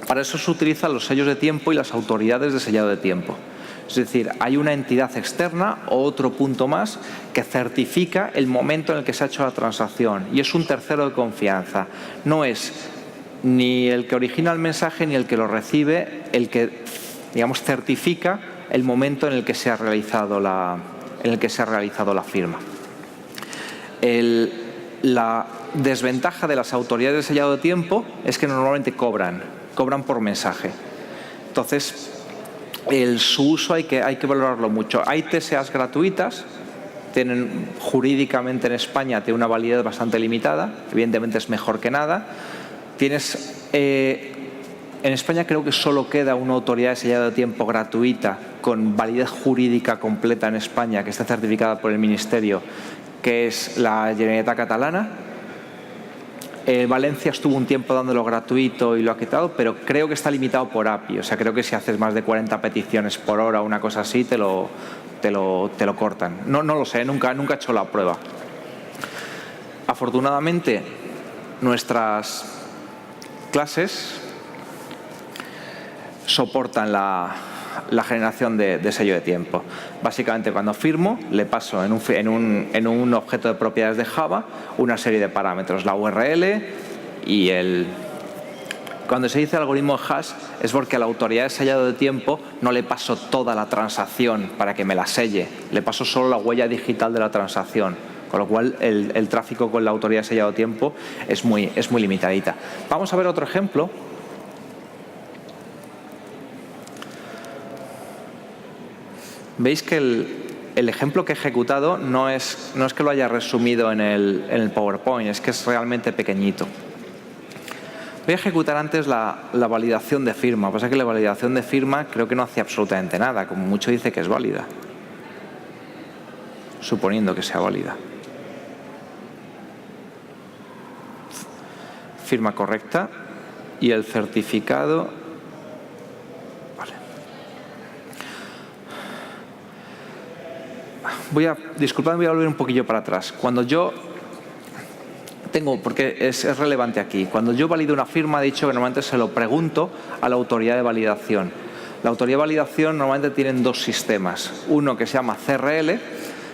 [SPEAKER 1] Para eso se utilizan los sellos de tiempo y las autoridades de sellado de tiempo. Es decir, hay una entidad externa o otro punto más que certifica el momento en el que se ha hecho la transacción y es un tercero de confianza. No es ni el que origina el mensaje ni el que lo recibe el que, digamos, certifica el momento en el que se ha realizado la firma. La desventaja de las autoridades de sellado de tiempo es que normalmente cobran por mensaje. Entonces, su uso hay que valorarlo mucho. Hay TSAs gratuitas, jurídicamente en España tiene una validez bastante limitada, evidentemente es mejor que nada. En España creo que solo queda una autoridad de sellado de tiempo gratuita con validez jurídica completa en España que está certificada por el Ministerio, que es la Generalitat Catalana. Valencia estuvo un tiempo dándolo gratuito y lo ha quitado, pero creo que está limitado por API. O sea, creo que si haces más de 40 peticiones por hora o una cosa así, te lo cortan. No lo sé, nunca he hecho la prueba. Afortunadamente, nuestras clases soportan la generación de sello de tiempo. Básicamente, cuando firmo, le paso en un objeto de propiedades de Java una serie de parámetros, la URL y Cuando se dice algoritmo hash es porque a la autoridad de sellado de tiempo no le paso toda la transacción para que me la selle, le paso solo la huella digital de la transacción, con lo cual el tráfico con la autoridad de sellado de tiempo es muy limitadita. Vamos a ver otro ejemplo. Veis que el ejemplo que he ejecutado no es que lo haya resumido en el PowerPoint, es que es realmente pequeñito. Voy a ejecutar antes la validación de firma. Lo que pasa es que la validación de firma creo que no hace absolutamente nada, como mucho dice que es válida, suponiendo que sea válida. Firma correcta y el certificado. Disculpadme, voy a volver un poquillo para atrás. Cuando yo porque es relevante aquí, cuando yo valido una firma, he dicho que normalmente se lo pregunto a la autoridad de validación. La autoridad de validación normalmente tienen dos sistemas. Uno que se llama CRL,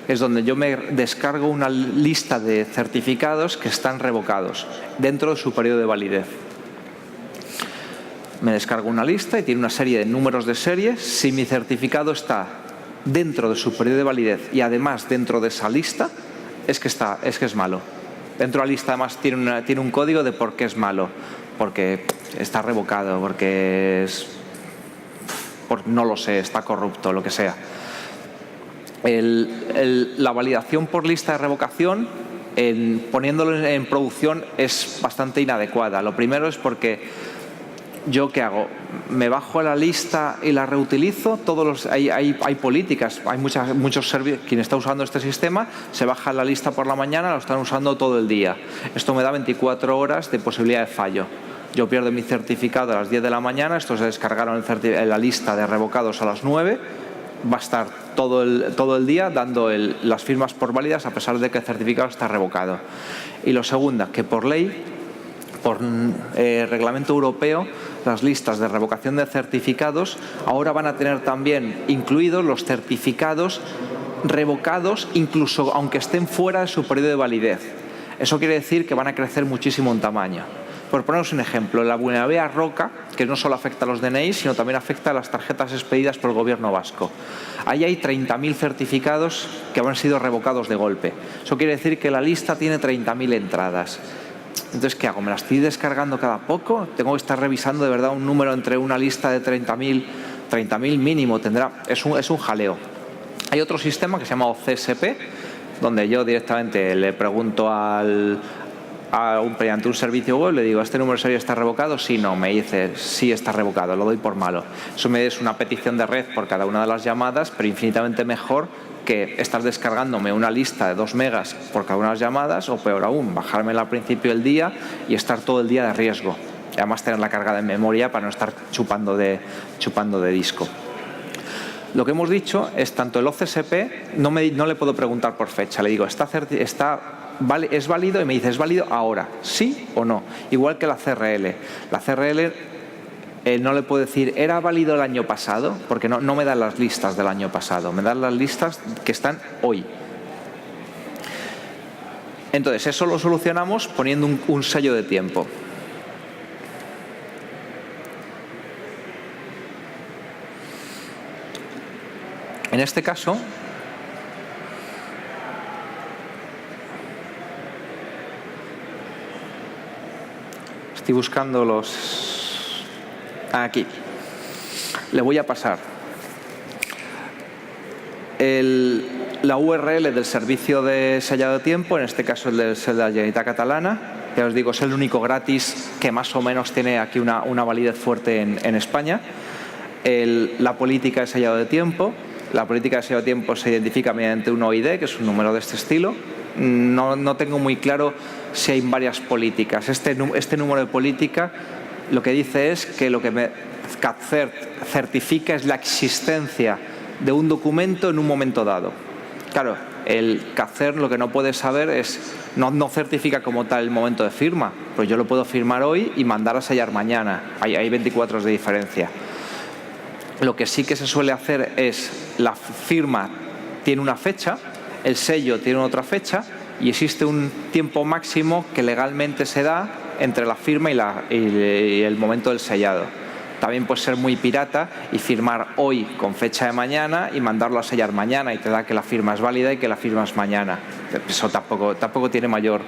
[SPEAKER 1] es donde yo me descargo una lista de certificados que están revocados dentro de su periodo de validez. Me descargo una lista y tiene una serie de números de serie. Si mi certificado está dentro de su periodo de validez y además dentro de esa lista, es que es malo. Dentro de la lista además tiene un código de por qué es malo, porque está revocado, porque no lo sé, está corrupto, lo que sea. La validación por lista de revocación, poniéndolo en producción, es bastante inadecuada. Lo primero es porque ¿yo qué hago? ¿Me bajo a la lista y la reutilizo? Hay políticas, hay muchos servicios. Quien está usando este sistema se baja la lista por la mañana, lo están usando todo el día. Esto me da 24 horas de posibilidad de fallo. Yo pierdo mi certificado a las 10 de la mañana, estos se descargaron la lista de revocados a las 9, va a estar todo el día dando las firmas por válidas a pesar de que el certificado está revocado. Y lo segundo, que por ley, por reglamento europeo, las listas de revocación de certificados ahora van a tener también incluidos los certificados revocados incluso aunque estén fuera de su periodo de validez. Eso quiere decir que van a crecer muchísimo en tamaño. Por poneros un ejemplo, la vulnerabilidad Roca, que no solo afecta a los DNI, sino también afecta a las tarjetas expedidas por el gobierno vasco. Ahí hay 30.000 certificados que han sido revocados de golpe. Eso quiere decir que la lista tiene 30.000 entradas. Entonces, ¿qué hago? ¿Me la estoy descargando cada poco? ¿Tengo que estar revisando de verdad un número entre una lista de 30.000 mínimo? Es un jaleo. Hay otro sistema que se llama OCSP, donde yo directamente le pregunto mediante un servicio web, le digo, ¿este número de serie está revocado? Sí, no, me dice, sí está revocado, lo doy por malo. Eso me es una petición de red por cada una de las llamadas, pero infinitamente mejor que estar descargándome una lista de 2 megas por cada una de las llamadas, o peor aún, bajármela al principio del día y estar todo el día de riesgo. Y además tenerla cargada en memoria para no estar chupando de disco. Lo que hemos dicho es tanto el OCSP, no le puedo preguntar por fecha, le digo, ¿es válido? Y me dice, ¿es válido ahora? ¿Sí o no? Igual que la CRL. La CRL no le puedo decir, ¿era válido el año pasado? Porque no me dan las listas del año pasado, me dan las listas que están hoy. Entonces, eso lo solucionamos poniendo un sello de tiempo. En este caso, estoy buscando los... Aquí. Le voy a pasar la URL del servicio de sellado de tiempo, en este caso el de la Generalitat Catalana. Ya os digo, es el único gratis que más o menos tiene aquí una validez fuerte en España. La política de sellado de tiempo. La política de sellado de tiempo se identifica mediante un OID, que es un número de este estilo. No tengo muy claro si hay varias políticas. Este número de política lo que dice es que lo que CADCERT certifica es la existencia de un documento en un momento dado. Claro, el CADCERT lo que no puede saber es, no certifica como tal el momento de firma, pues yo lo puedo firmar hoy y mandar a sellar mañana. Hay 24 horas de diferencia. Lo que sí que se suele hacer es, la firma tiene una fecha, el sello tiene otra fecha y existe un tiempo máximo que legalmente se da entre la firma y el momento del sellado. También puede ser muy pirata y firmar hoy con fecha de mañana y mandarlo a sellar mañana y te da que la firma es válida y que la firma es mañana. Eso tampoco tiene mayor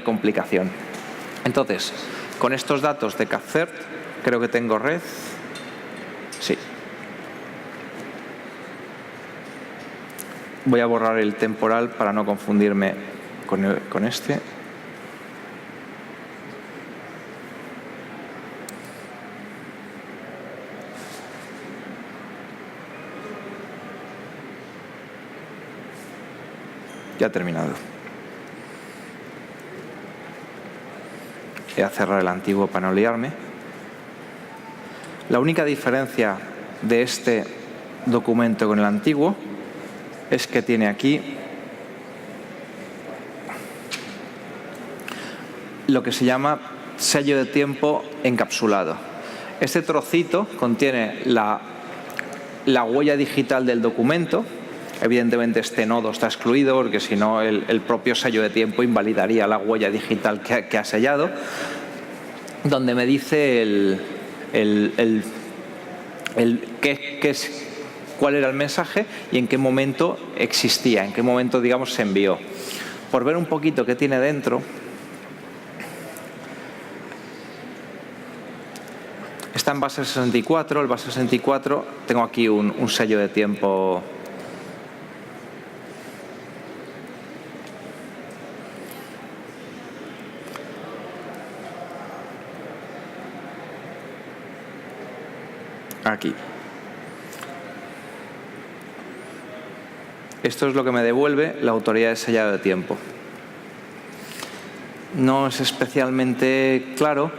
[SPEAKER 1] complicación. Entonces, con estos datos de CADCERT, creo que tengo red. Sí. Voy a borrar el temporal para no confundirme con este. Ya he terminado. Voy a cerrar el antiguo para no liarme. La única diferencia de este documento con el antiguo es que tiene aquí lo que se llama sello de tiempo encapsulado. Este trocito contiene la huella digital del documento. Evidentemente este nodo está excluido porque si no el propio sello de tiempo invalidaría la huella digital que ha sellado, donde me dice cuál era el mensaje y en qué momento existía, en qué momento, digamos, se envió. Por ver un poquito qué tiene dentro, está en base 64. El base 64, tengo aquí un sello de tiempo. Aquí. Esto es lo que me devuelve la autoridad de sellado de tiempo. No es especialmente claro,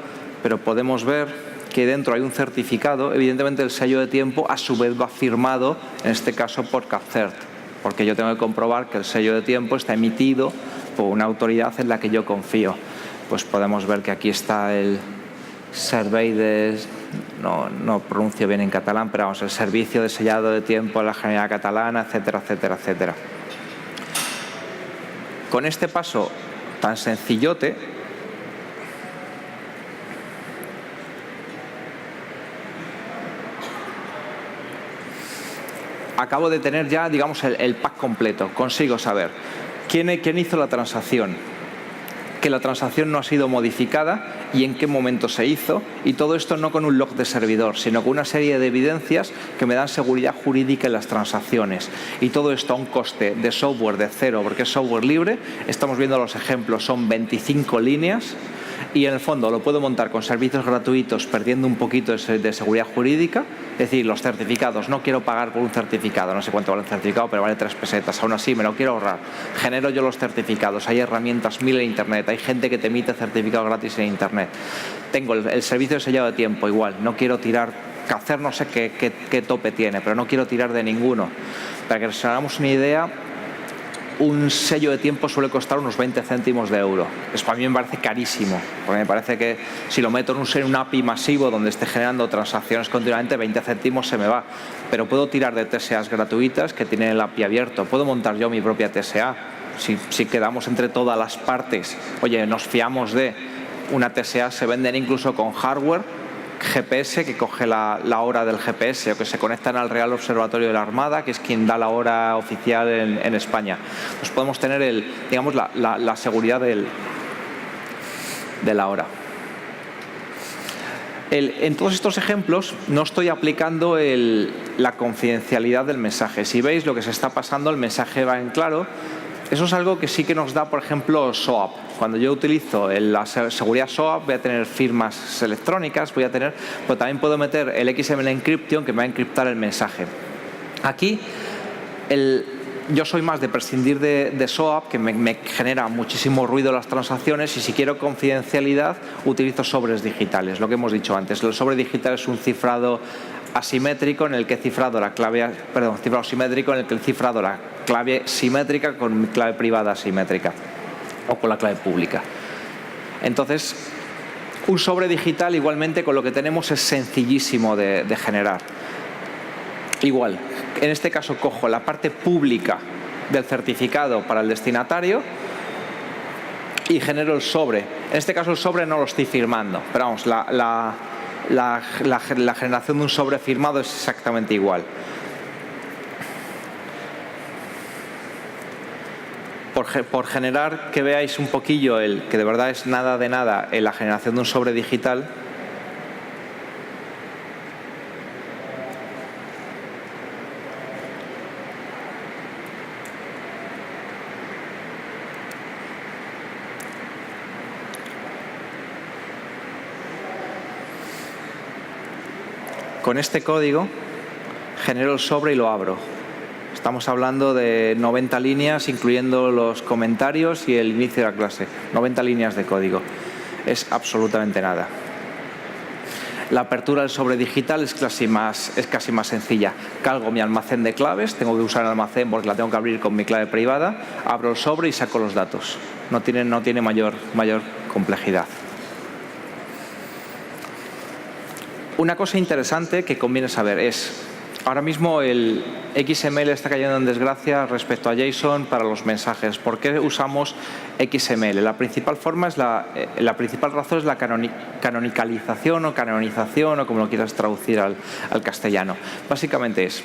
[SPEAKER 1] pero podemos ver que dentro hay un certificado. Evidentemente el sello de tiempo a su vez va firmado, en este caso por CADCERT, porque yo tengo que comprobar que el sello de tiempo está emitido por una autoridad en la que yo confío. Pues podemos ver que aquí está el Servei de... No pronuncio bien en catalán, pero vamos, el servicio de sellado de tiempo de la Generalitat Catalana, etcétera, etcétera, etcétera. Con este paso tan sencillote, acabo de tener ya, digamos, el pack completo. Consigo saber quién hizo la transacción, que la transacción no ha sido modificada y en qué momento se hizo, y todo esto no con un log de servidor, sino con una serie de evidencias que me dan seguridad jurídica en las transacciones. Y todo esto a un coste de software de cero, porque es software libre. Estamos viendo los ejemplos, son 25 líneas, y en el fondo lo puedo montar con servicios gratuitos perdiendo un poquito de seguridad jurídica. Es decir, los certificados, no quiero pagar por un certificado, no sé cuánto vale un certificado, pero vale 3 pesetas, aún así me lo quiero ahorrar. Genero yo los certificados, hay herramientas 1000 en Internet, hay gente que te emite certificados gratis en Internet. Tengo el servicio de sellado de tiempo, igual, no quiero tirar, Cacer no sé qué tope tiene, pero no quiero tirar de ninguno. Para que nos hagamos una idea, un sello de tiempo suele costar unos 20 céntimos de euro. Eso para mí me parece carísimo, porque me parece que si lo meto en un API masivo donde esté generando transacciones continuamente, 20 céntimos se me va. Pero puedo tirar de TSAs gratuitas que tienen el API abierto. Puedo montar yo mi propia TSA. Si quedamos entre todas las partes, oye, nos fiamos de una TSA, se venden incluso con hardware, GPS, que coge la hora del GPS, o que se conectan al Real Observatorio de la Armada, que es quien da la hora oficial en España. Pues podemos tener digamos, la seguridad de la hora. En todos estos ejemplos no estoy aplicando la confidencialidad del mensaje. Si veis lo que se está pasando, el mensaje va en claro. Eso es algo que sí que nos da, por ejemplo, SOAP. Cuando yo utilizo la seguridad SOAP, voy a tener firmas electrónicas, pero también puedo meter el XML Encryption, que me va a encriptar el mensaje. Aquí, yo soy más de prescindir de SOAP, que me genera muchísimo ruido las transacciones, y si quiero confidencialidad, utilizo sobres digitales, lo que hemos dicho antes. El sobre digital es un cifrado asimétrico en el que he cifrado la clave, cifrado simétrico en el que he cifrado la clave simétrica con mi clave privada asimétrica o con la clave pública. Entonces, un sobre digital igualmente con lo que tenemos es sencillísimo de generar. Igual, en este caso cojo la parte pública del certificado para el destinatario y genero el sobre. En este caso el sobre no lo estoy firmando, pero vamos, la generación de un sobre firmado es exactamente igual. Por generar que veáis un poquillo que de verdad es nada de nada en la generación de un sobre digital, con este código genero el sobre y lo abro. Estamos hablando de 90 líneas, incluyendo los comentarios y el inicio de la clase. 90 líneas de código. Es absolutamente nada. La apertura del sobre digital es casi más sencilla. Cargo mi almacén de claves, tengo que usar el almacén porque la tengo que abrir con mi clave privada, abro el sobre y saco los datos. No tiene mayor complejidad. Una cosa interesante que conviene saber es, ahora mismo el XML está cayendo en desgracia respecto a JSON para los mensajes. ¿Por qué usamos XML? La principal razón es la canonicalización o canonización, o como lo quieras traducir al castellano. Básicamente es,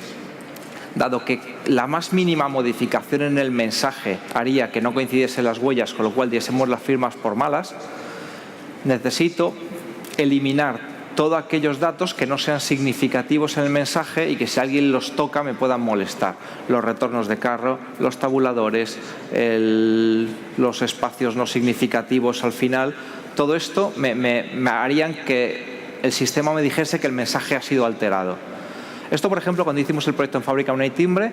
[SPEAKER 1] dado que la más mínima modificación en el mensaje haría que no coincidiesen las huellas, con lo cual diésemos las firmas por malas, necesito eliminar todos aquellos datos que no sean significativos en el mensaje y que si alguien los toca me puedan molestar. Los retornos de carro, los tabuladores, los espacios no significativos al final. Todo esto me harían que el sistema me dijese que el mensaje ha sido alterado. Esto, por ejemplo, cuando hicimos el proyecto en Fábrica Moneda y Timbre,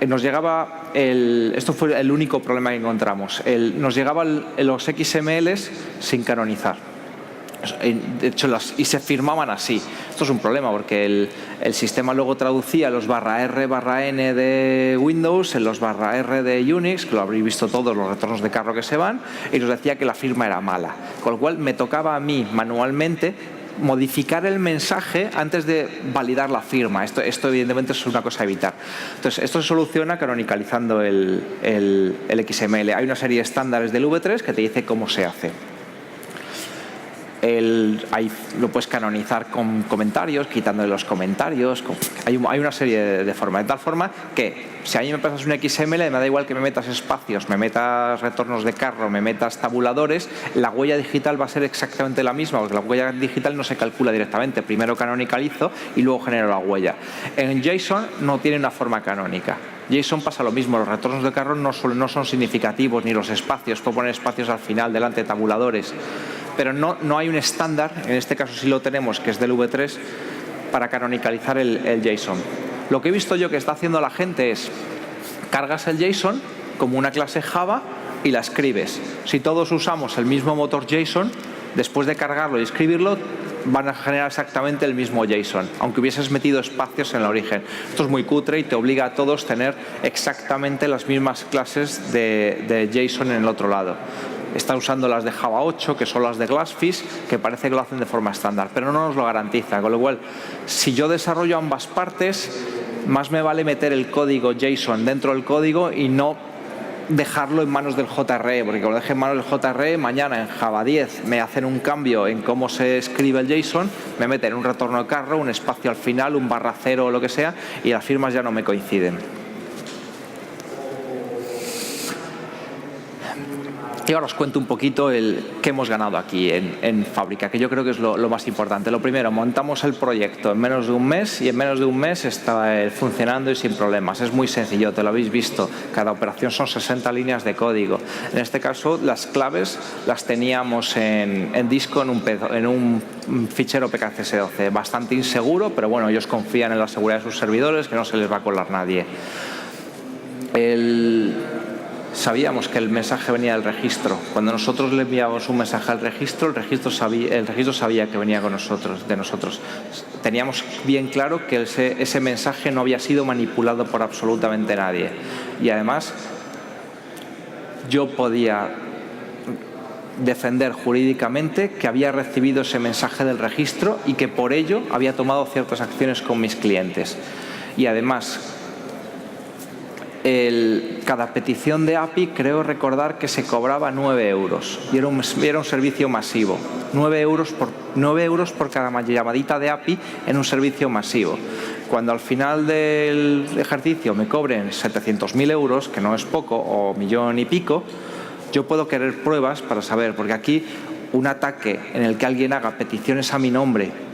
[SPEAKER 1] nos llegaba esto fue el único problema que encontramos. Nos llegaban los XMLs sin canonizar. De hecho, y se firmaban así. Esto es un problema porque el sistema luego traducía los /R/N de Windows en los /R de Unix, que lo habréis visto todos, los retornos de carro que se van, y nos decía que la firma era mala. Con lo cual me tocaba a mí manualmente modificar el mensaje antes de validar la firma. Esto evidentemente es una cosa a evitar. Entonces, esto se soluciona canonicalizando el XML. Hay una serie de estándares del V3 que te dice cómo se hace. Ahí lo puedes canonizar con comentarios, quitándole los comentarios. Hay una serie de formas. De tal forma que si a mí me pasas un XML, me da igual que me metas espacios, me metas retornos de carro, me metas tabuladores, la huella digital va a ser exactamente la misma, porque la huella digital no se calcula directamente. Primero canonicalizo y luego genero la huella. En JSON no tiene una forma canónica. JSON pasa lo mismo, los retornos de carro no son significativos, ni los espacios, puedo poner espacios al final, delante de tabuladores. Pero no hay un estándar, en este caso sí lo tenemos, que es del V3, para canonicalizar el JSON. Lo que he visto yo que está haciendo la gente es, cargas el JSON como una clase Java y la escribes. Si todos usamos el mismo motor JSON, después de cargarlo y escribirlo, van a generar exactamente el mismo JSON, aunque hubieses metido espacios en el origen. Esto es muy cutre y te obliga a todos a tener exactamente las mismas clases de JSON en el otro lado. Está usando las de Java 8, que son las de Glassfish, que parece que lo hacen de forma estándar, pero no nos lo garantiza. Con lo cual, si yo desarrollo ambas partes, más me vale meter el código JSON dentro del código y no dejarlo en manos del JRE, porque cuando lo deje en manos del JRE, mañana en Java 10 me hacen un cambio en cómo se escribe el JSON, me meten un retorno de carro, un espacio al final, un /0 o lo que sea, y las firmas ya no me coinciden. Y ahora os cuento un poquito qué hemos ganado aquí en Fábrica, que yo creo que es lo más importante. Lo primero, montamos el proyecto en menos de un mes y en menos de un mes está funcionando y sin problemas. Es muy sencillo, te lo habéis visto. Cada operación son 60 líneas de código. En este caso, las claves las teníamos en disco en un fichero PKCS12. Bastante inseguro, pero bueno, ellos confían en la seguridad de sus servidores, que no se les va a colar nadie. Sabíamos que el mensaje venía del registro. Cuando nosotros le enviábamos un mensaje al registro, el registro sabía que venía de nosotros. Teníamos bien claro que ese mensaje no había sido manipulado por absolutamente nadie. Y además, yo podía defender jurídicamente que había recibido ese mensaje del registro y que por ello había tomado ciertas acciones con mis clientes. Y además, cada petición de API creo recordar que se cobraba 9 euros y era un servicio masivo. 9 euros por cada llamadita de API en un servicio masivo. Cuando al final del ejercicio me cobren 700.000 euros, que no es poco, o millón y pico, yo puedo querer pruebas para saber, porque aquí un ataque en el que alguien haga peticiones a mi nombre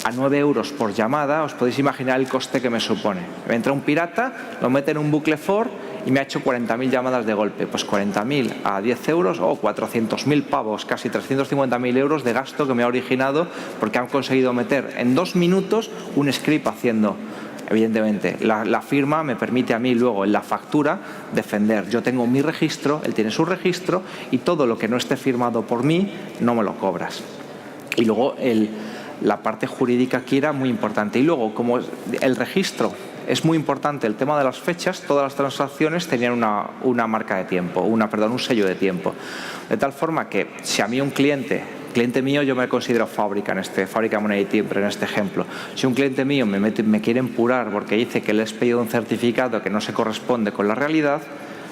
[SPEAKER 1] a 9 euros por llamada, os podéis imaginar el coste que me supone. Me entra un pirata, lo mete en un bucle for y me ha hecho 40.000 llamadas de golpe. Pues 40.000 a 10 euros o 400.000 pavos, casi 350.000 euros de gasto que me ha originado porque han conseguido meter en 2 minutos un script haciendo. Evidentemente, la firma me permite a mí luego en la factura defender. Yo tengo mi registro, él tiene su registro y todo lo que no esté firmado por mí no me lo cobras. Y luego la parte jurídica aquí era muy importante. Y luego, como el registro es muy importante, el tema de las fechas, todas las transacciones tenían una marca de tiempo, un sello de tiempo. De tal forma que si a mí un cliente mío, yo me considero Fábrica Moneda y Timbre en este ejemplo. Si un cliente mío me quiere empurar porque dice que le he pedido un certificado que no se corresponde con la realidad,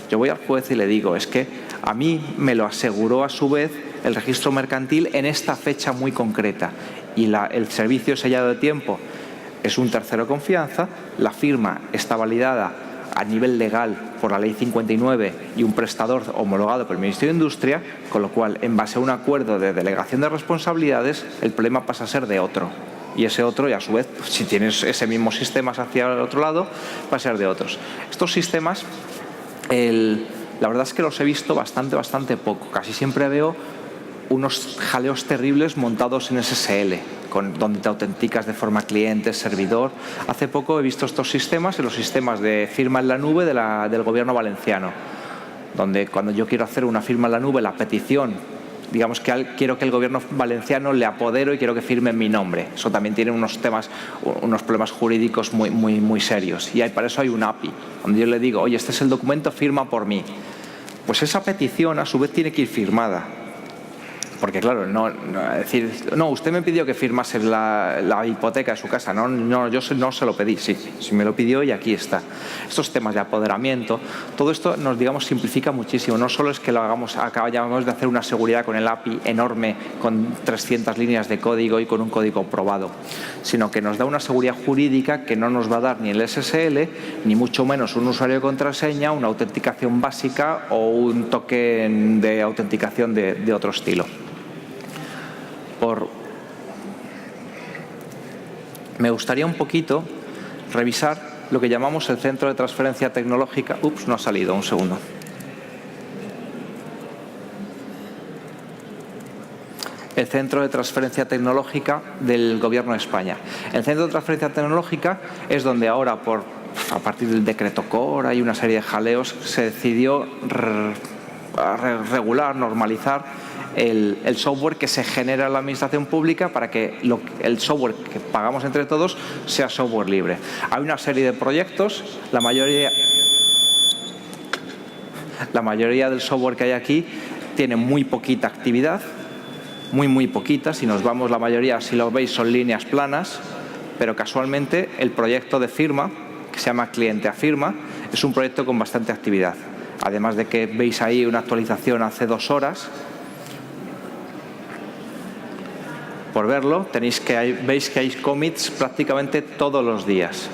[SPEAKER 1] yo voy al juez y le digo, es que a mí me lo aseguró a su vez el registro mercantil en esta fecha muy concreta. Y el servicio sellado de tiempo es un tercero de confianza, la firma está validada a nivel legal por la Ley 59 y un prestador homologado por el Ministerio de Industria, con lo cual, en base a un acuerdo de delegación de responsabilidades, el problema pasa a ser de otro. Y ese otro, y a su vez, si tienes ese mismo sistema hacia el otro lado, va a ser de otros. Estos sistemas, la verdad es que los he visto bastante poco. Casi siempre veo unos jaleos terribles montados en SSL, donde te autenticas de forma cliente, servidor. Hace poco he visto estos sistemas en los sistemas de firma en la nube del gobierno valenciano, donde cuando yo quiero hacer una firma en la nube, la petición, digamos que quiero que el gobierno valenciano le apodero y quiero que firme en mi nombre. Eso también tiene unos problemas jurídicos muy serios. Y para eso hay un API, donde yo le digo, oye, este es el documento, firma por mí. Pues esa petición a su vez tiene que ir firmada Porque claro, decir, no, usted me pidió que firmase la hipoteca de su casa. No, yo no se lo pedí, sí me lo pidió y aquí está. Estos temas de apoderamiento, todo esto nos, digamos, simplifica muchísimo. No solo es que lo acabamos de hacer una seguridad con el API enorme, con 300 líneas de código y con un código probado, sino que nos da una seguridad jurídica que no nos va a dar ni el SSL, ni mucho menos un usuario de contraseña, una autenticación básica o un token de autenticación de otro estilo. Me gustaría un poquito revisar lo que llamamos el centro de transferencia tecnológica. Ups, no ha salido, un segundo. El centro de transferencia tecnológica del Gobierno de España. El centro de transferencia tecnológica es donde ahora, a partir del decreto Cora y una serie de jaleos, se decidió regular, normalizar el software que se genera en la administración pública para que el software que pagamos entre todos sea software libre. Hay una serie de proyectos, la mayoría del software que hay aquí tiene muy poquita actividad, muy poquita. Si nos vamos, la mayoría, si lo veis, son líneas planas, pero casualmente el proyecto de firma, que se llama Cliente a Firma, es un proyecto con bastante actividad. Además de que veis ahí una actualización hace 2 horas. Por verlo, veis que hay commits prácticamente todos los días,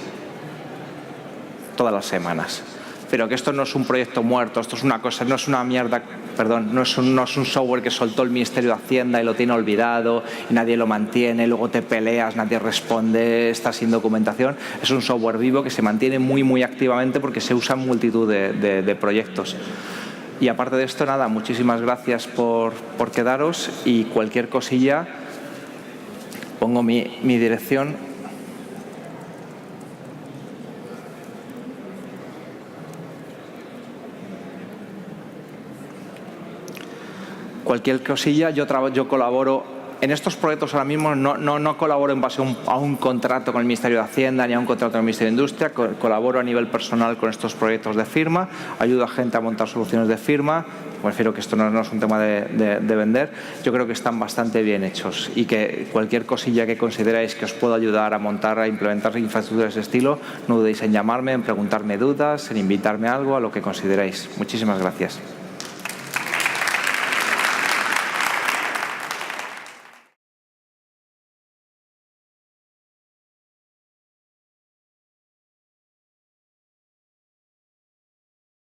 [SPEAKER 1] todas las semanas. Pero que esto no es un proyecto muerto, esto es una cosa, no es una mierda, perdón, no es un software que soltó el Ministerio de Hacienda y lo tiene olvidado y nadie lo mantiene, luego te peleas, nadie responde, está sin documentación. Es un software vivo que se mantiene muy activamente porque se usa en multitud de proyectos. Y aparte de esto, nada, muchísimas gracias por quedaros y cualquier cosilla, pongo mi dirección. Cualquier cosilla, yo colaboro en estos proyectos ahora mismo, no colaboro en base a un contrato con el Ministerio de Hacienda ni a un contrato con el Ministerio de Industria, colaboro a nivel personal con estos proyectos de firma, ayudo a gente a montar soluciones de firma. Me refiero que esto no es un tema de vender, yo creo que están bastante bien hechos y que cualquier cosilla que consideráis que os pueda ayudar a montar, a implementar infraestructuras de ese estilo, no dudéis en llamarme, en preguntarme dudas, en invitarme a algo, a lo que consideráis. Muchísimas gracias.